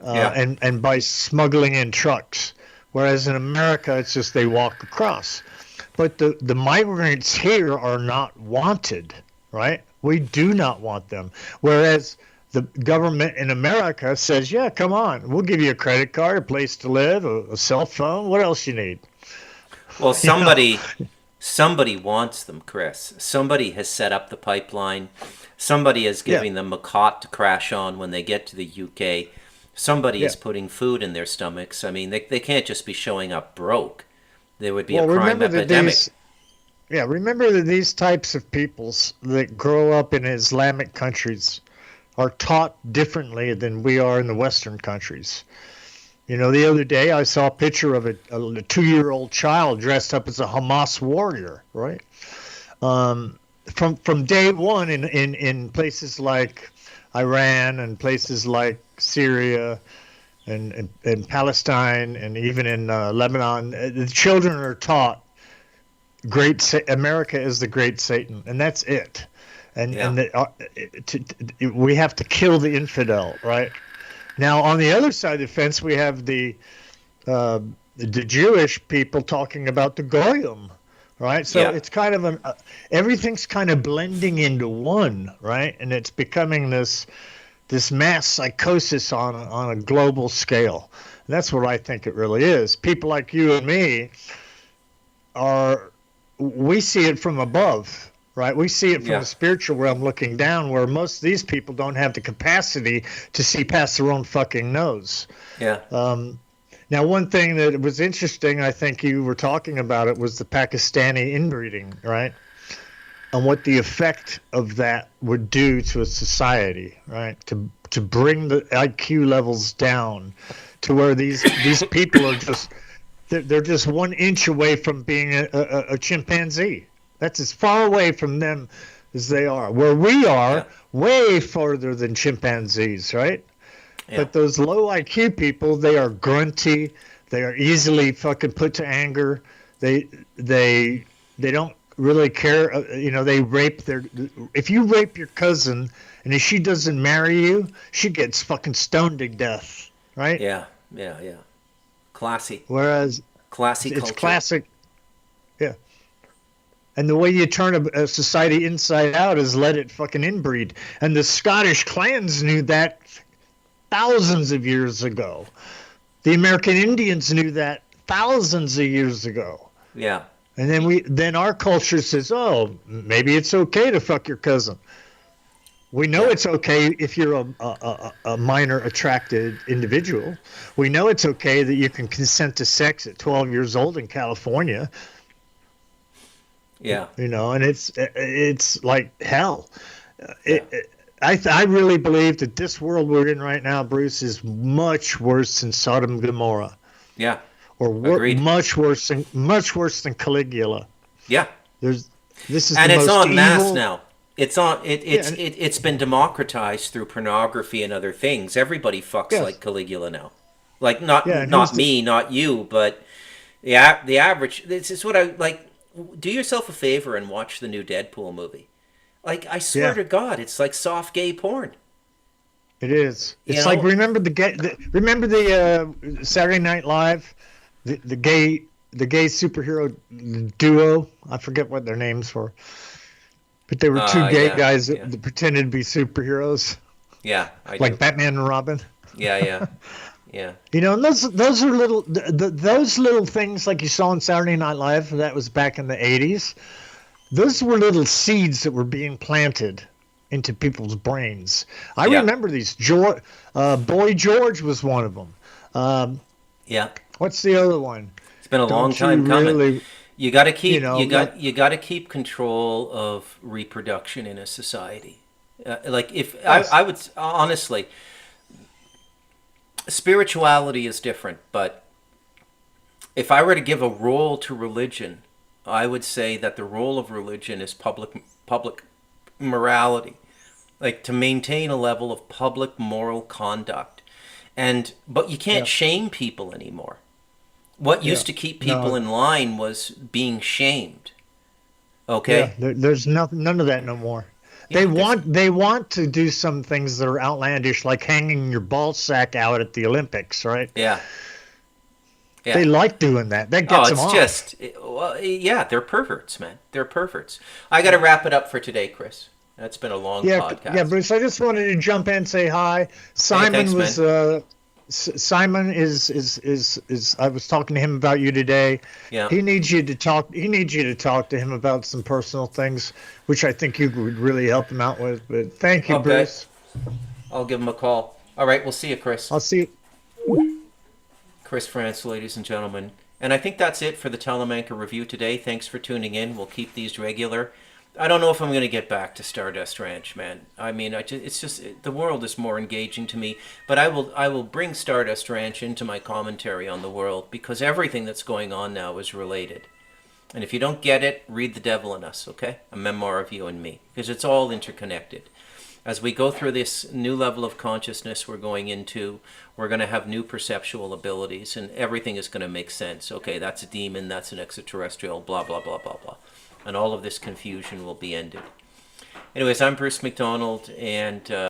[SPEAKER 14] and by smuggling in trucks. Whereas in America, it's just they walk across. But the migrants here are not wanted, right? We do not want them. Whereas the government in America says, yeah, come on, we'll give you a credit card, a place to live, a cell phone. What else you need?
[SPEAKER 1] Well, somebody wants them, Chris. Somebody has set up the pipeline. Somebody is giving them a cot to crash on when they get to the UK. Somebody is putting food in their stomachs. I mean, they can't just be showing up broke. There would be a crime epidemic.
[SPEAKER 14] Remember that these types of peoples that grow up in Islamic countries are taught differently than we are in the Western countries. You know, the other day I saw a picture of a 2-year-old child dressed up as a Hamas warrior, right? From day one in places like Iran and places like Syria and Palestine and even in Lebanon, the children are taught America is the great Satan, and that's it. We have to kill the infidel, right? Now, on the other side of the fence, we have the Jewish people talking about the Goyim, right? So it's kind of everything's kind of blending into one, right? And it's becoming this mass psychosis on a global scale. And that's what I think it really is. People like you and me we see it from above, right? We see it from the spiritual realm looking down, where most of these people don't have the capacity to see past their own fucking nose. Yeah. Now, one thing that was interesting, I think you were talking about it, was the Pakistani inbreeding, right? And what the effect of that would do to a society, right? To bring the IQ levels down to where these people are just... They're just 1 inch away from being a chimpanzee. That's as far away from them as they are. Where we are, way farther than chimpanzees, right? Yeah. But those low IQ people, they are grunty. They are easily fucking put to anger. They don't really care. They rape if you rape your cousin and if she doesn't marry you, she gets fucking stoned to death, right?
[SPEAKER 1] Yeah. Classy.
[SPEAKER 14] Whereas
[SPEAKER 1] classy
[SPEAKER 14] it's
[SPEAKER 1] culture.
[SPEAKER 14] Classic. Yeah. And the way you turn a society inside out is let it fucking inbreed. And the Scottish clans knew that thousands of years ago. The American Indians knew that thousands of years ago.
[SPEAKER 1] Yeah.
[SPEAKER 14] And then our culture says, oh, maybe it's okay to fuck your cousin. We know it's okay if you're a minor attracted individual. We know it's okay that you can consent to sex at 12 years old in California.
[SPEAKER 1] Yeah.
[SPEAKER 14] And it's like hell. I really believe that this world we're in right now, Bruce, is much worse than Sodom and Gomorrah.
[SPEAKER 1] Yeah.
[SPEAKER 14] Or much worse than Caligula.
[SPEAKER 1] Yeah.
[SPEAKER 14] This is
[SPEAKER 1] and
[SPEAKER 14] the
[SPEAKER 1] it's
[SPEAKER 14] most
[SPEAKER 1] en masse
[SPEAKER 14] evil...
[SPEAKER 1] now. It's been democratized through pornography and other things. Everybody fucks like Caligula now. Like not me, not you, but the average. This is what I like. Do yourself a favor and watch the new Deadpool movie. Like I swear to God, it's like soft gay porn.
[SPEAKER 14] It is. It's like remember the Saturday Night Live, the gay superhero duo. I forget what their names were. But they were two gay guys that pretended to be superheroes.
[SPEAKER 1] Yeah,
[SPEAKER 14] like Batman and Robin.
[SPEAKER 1] Yeah.
[SPEAKER 14] And those are little those little things like you saw on Saturday Night Live. That was back in the 80s. Those were little seeds that were being planted into people's brains. I remember these. Boy George was one of them. What's the other one?
[SPEAKER 1] It's been a long time coming. You got to keep you got to keep control of reproduction in a society. I would honestly, spirituality is different, but if I were to give a role to religion, I would say that the role of religion is public morality, like to maintain a level of public moral conduct, but you can't shame people anymore. What used to keep people in line was being shamed. Okay?
[SPEAKER 14] Yeah, there's none of that no more. They want to do some things that are outlandish, like hanging your ball sack out at the Olympics, right?
[SPEAKER 1] Yeah. Yeah.
[SPEAKER 14] They like doing that. That gets them off.
[SPEAKER 1] Well, yeah, they're perverts, man. They're perverts. I got to wrap it up for today, Chris. That's been a long podcast.
[SPEAKER 14] Yeah, Bruce. I just wanted to jump in and say hi. Simon Simon is. I was talking to him about you today.
[SPEAKER 1] Yeah.
[SPEAKER 14] He needs you to talk. He needs you to talk to him about some personal things, which I think you would really help him out with. But thank you, Bruce.
[SPEAKER 1] I'll give him a call. All right, we'll see you, Chris.
[SPEAKER 14] I'll see you.
[SPEAKER 1] Chris France, ladies and gentlemen. And I think that's it for the Telemanca Review today. Thanks for tuning in. We'll keep these regular. I don't know if I'm going to get back to Stardust Ranch, man. I mean, it's just the world is more engaging to me. But I will bring Stardust Ranch into my commentary on the world, because everything that's going on now is related. And if you don't get it, read The Devil in Us, okay? A memoir of you and me, because it's all interconnected. As we go through this new level of consciousness we're going into, we're going to have new perceptual abilities, and everything is going to make sense. Okay, that's a demon, that's an extraterrestrial, blah, blah, blah, blah, blah. And all of this confusion will be ended. Anyways, I'm Bruce McDonald, and